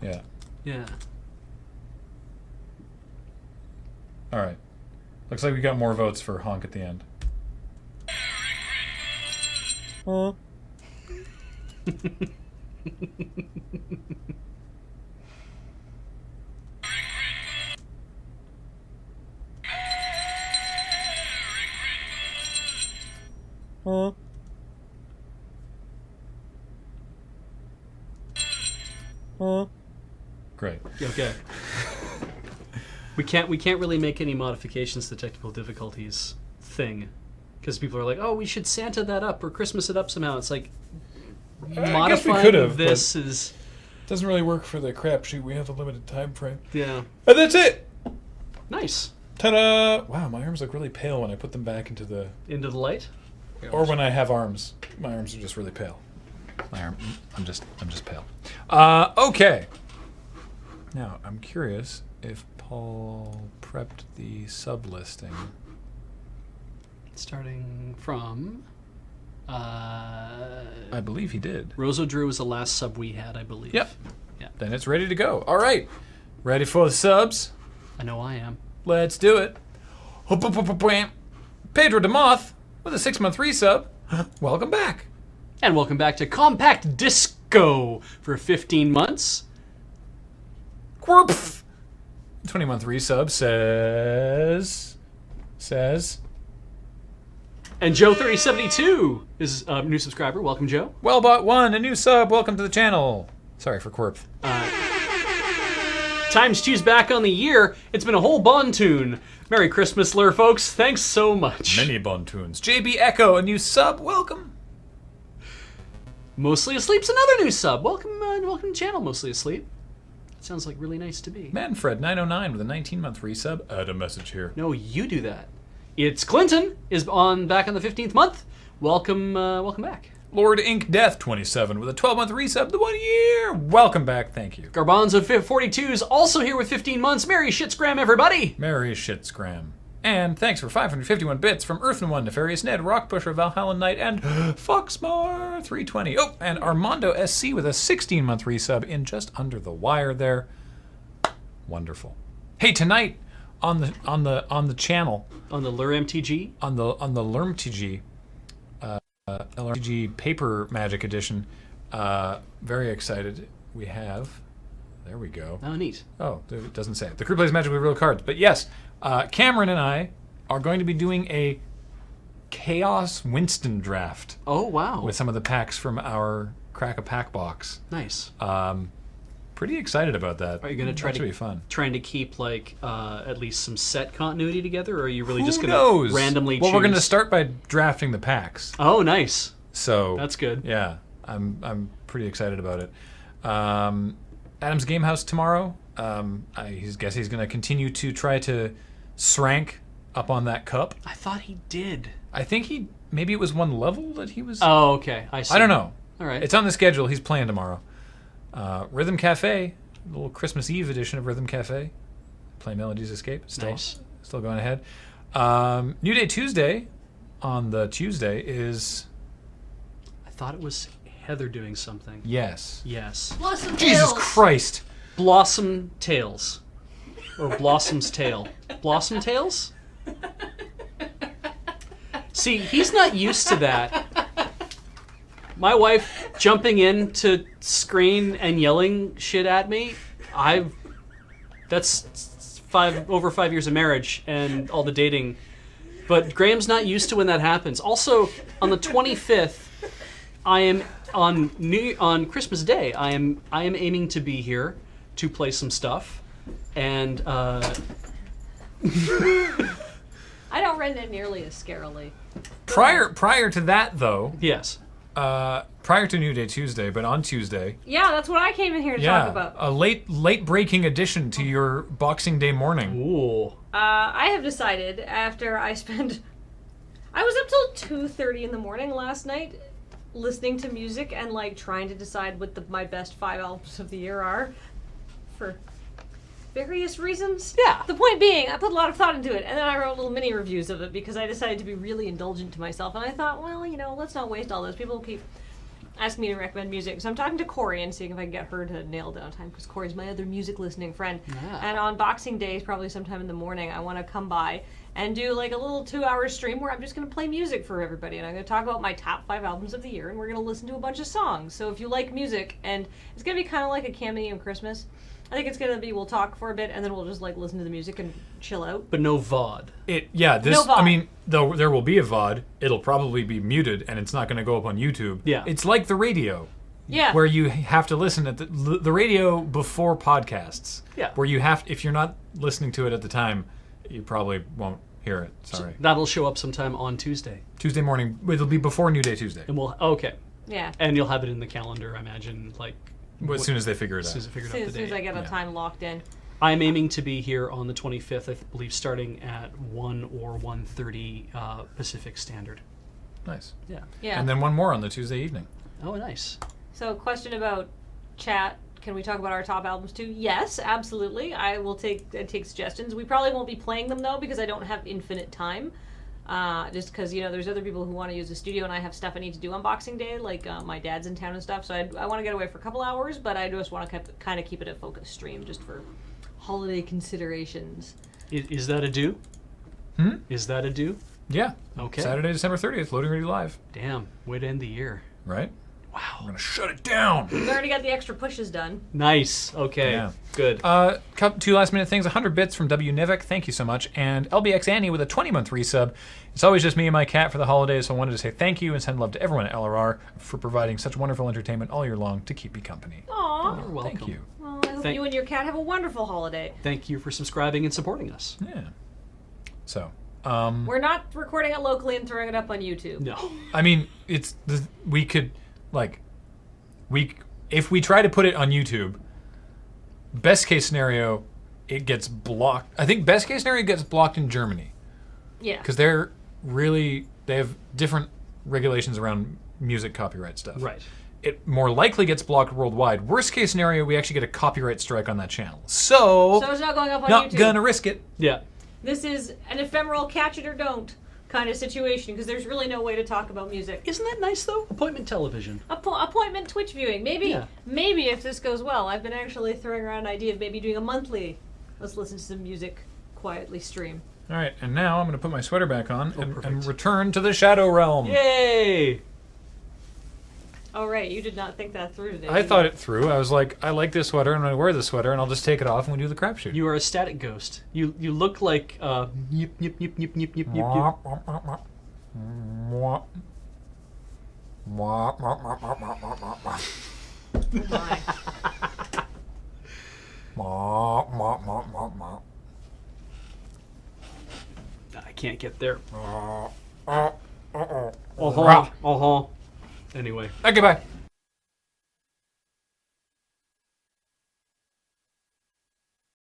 Yeah. Yeah. All right. Looks like we got more votes for honk at the end. Great. Okay. We can't really make any modifications to technical difficulties thing, because people are like, oh, we should Santa that up or Christmas it up somehow. It's like modifying could've, this is Doesn't really work for the crapshoot. We have a limited time frame. yeah And that's it. nice Ta-da! Wow, my arms look really pale when I put them back into the... into the light. Or when I have arms. My arms are just really pale. I'm just pale. Okay. Now, I'm curious if Paul prepped the sub listing. Starting from I believe he did. Roso Drew was the last sub we had, I believe. Yep. Yeah. Then it's ready to go. All right. Ready for the subs? I know I am. Let's do it. Pedro DeMoth with a 6-month resub. Welcome back. And welcome back to Compact Disco for 15 months. Quirpf. 20-month resub says. And Joe3072 is a new subscriber. Welcome, Joe. Wellbot1, a new sub. Welcome to the channel. Sorry for Quirpf. Times two's back on the year. It's been a whole Bond tune. Merry Christmas, Lur folks. Thanks so much. Many Bond tunes. JB Echo, a new sub. Welcome. Mostly Asleep's another new sub. Welcome to the channel, Mostly Asleep. Sounds like really nice to be. Manfred909 with a 19-month resub. Add a message here. No, you do that. It's Clinton is back on the 15th month. Welcome back. Lord Ink Death 27 with a 12-month resub. The 1 year. Welcome back. Thank you. Garbanzo 42 is also here with 15 months. Merry shitsgram, everybody. Merry Shitscram. And thanks for 551 bits from Earthen One, Nefarious Ned, Rockpusher, Valhalla Knight, and Foxmar 320. Oh, and Armando SC with a 16-month resub in just under the wire there. Wonderful. Hey, tonight on the channel, On the Lur MTG. on the LRMTG, LRMTG Paper Magic Edition. Very excited. We have. There we go. Oh, neat. Oh, it doesn't say it. The crew plays Magic with real cards. But yes, Cameron and I are going to be doing a Chaos Winston draft Oh, wow. with some of the packs from our Crack a Pack box. Nice. Pretty excited about that. Are you going to try that should be fun. trying to keep like at least some set continuity together, or are you really just Who going knows? to randomly Well, choose? we're going to start by drafting the packs. Oh, nice. So That's good. Yeah, I'm pretty excited about it. Adam's Gamehouse tomorrow. I guess he's going to continue to try to srank up on that cup. I thought he did. I think maybe it was one level that he was. Oh, okay. I see. I don't know. All right. It's on the schedule. He's playing tomorrow. Rhythm Cafe, a little Christmas Eve edition of Rhythm Cafe. Play Melodies Escape. Still going ahead. New Day Tuesday on the Tuesday is. I thought it was Heather doing something. Yes. Yes. Blossom Jesus Tales. Christ. Blossom Tales. Or Blossom's Tale. Blossom Tales? See, he's not used to that. My wife jumping into screen and yelling shit at me, that's over 5 years of marriage and all the dating. But Graham's not used to when that happens. Also, on the 25th, I am on Christmas Day. I am aiming to be here to play some stuff, and I don't rend it nearly as scarily. Prior to that, though, yes, prior to New Day Tuesday, but on Tuesday, Yeah, that's what I came in here to talk about. a late breaking addition to your Boxing Day morning. ooh, I have decided after I was up till 2:30 in the morning last night listening to music and like trying to decide what my best 5 albums of the year are for various reasons. Yeah. The point being, I put a lot of thought into it, and then I wrote little mini reviews of it because I decided to be really indulgent to myself, and I thought, well, let's not waste all this. People keep asking me to recommend music, so I'm talking to Corey and seeing if I can get her to nail down time, because Corey's my other music listening friend. Yeah. And on Boxing Day, probably sometime in the morning, I want to come by and do like a little 2-hour stream where I'm just going to play music for everybody, and I'm going to talk about my top 5 albums of the year, and we're going to listen to a bunch of songs. So if you like music, and it's going to be kind of like a cameo Christmas. I think it's going to be, we'll talk for a bit, and then we'll just like listen to the music and chill out. but no VOD. No VOD. I mean, though there will be a VOD, it'll probably be muted, and it's not going to go up on YouTube. Yeah. It's like the radio. Yeah. Where you have to listen at the radio before podcasts. Yeah. Where you have, if you're not listening to it at the time, you probably won't hear it. Sorry. That'll show up sometime on Tuesday, Tuesday morning, it'll be before New Day Tuesday. and Yeah. and you'll have it in the calendar, I imagine, like As soon as they figure it as soon as out. I figured As out soon, the as soon as I date. get a time locked in. I'm aiming to be here on the 25th, I believe, starting at 1 or 1:30 Pacific Standard. Nice. Yeah. Yeah. And then one more on the Tuesday evening. Oh, nice. So, question about chat. Can we talk about our top albums too? Yes, absolutely. I will take suggestions. We probably won't be playing them though because I don't have infinite time. Just because there's other people who want to use the studio and I have stuff I need to do on Boxing Day, like my dad's in town and stuff. So I want to get away for a couple hours, but I just want to kind of keep it a focused stream just for holiday considerations. Is that a do? Is that a do? Yeah. Okay. Saturday, December 30th, Loading Ready Live. Damn, way to end the year. Right? Wow. We're going to shut it down. We already got the extra pushes done. Nice. Okay. Yeah. Good. 2 last minute things. 100 bits from W. Nivek. Thank you so much. And LBX Annie with a 20-month resub. It's always just me and my cat for the holidays, so I wanted to say thank you and send love to everyone at LRR for providing such wonderful entertainment all year long to keep me company. Aww. You're welcome. Thank you. Well, I hope Thank- you and your cat have a wonderful holiday. Thank you for subscribing and supporting us. Yeah. So, We're not recording it locally and throwing it up on YouTube. No. I mean, we could, if we try to put it on YouTube, best case scenario, it gets blocked. I think best case scenario, it gets blocked in Germany. Yeah. Because they have different regulations around music copyright stuff. Right. It more likely gets blocked worldwide. Worst case scenario, we actually get a copyright strike on that channel. So So it's not going up on not YouTube. gonna risk it. Yeah. This is an ephemeral catch it or don't kind of situation because there's really no way to talk about music. Isn't that nice though? Appointment television. Appointment Twitch viewing. Maybe Yeah. maybe if this goes well, I've been actually throwing around an idea of maybe doing a monthly let's listen to some music quietly stream. All right, and now I'm going to put my sweater back on and perfect. return to the Shadow Realm. Yay! Oh right, you did not think that through, did I you? thought it through. I was like, I like this sweater, and I wear this sweater, and I'll just take it off and we do the crapshoot. You are a static ghost. You look like yip yip yip yip yip yip yip yip. Oh my. I can't get there. Uh-oh. Uh-huh. Anyway. Okay, bye.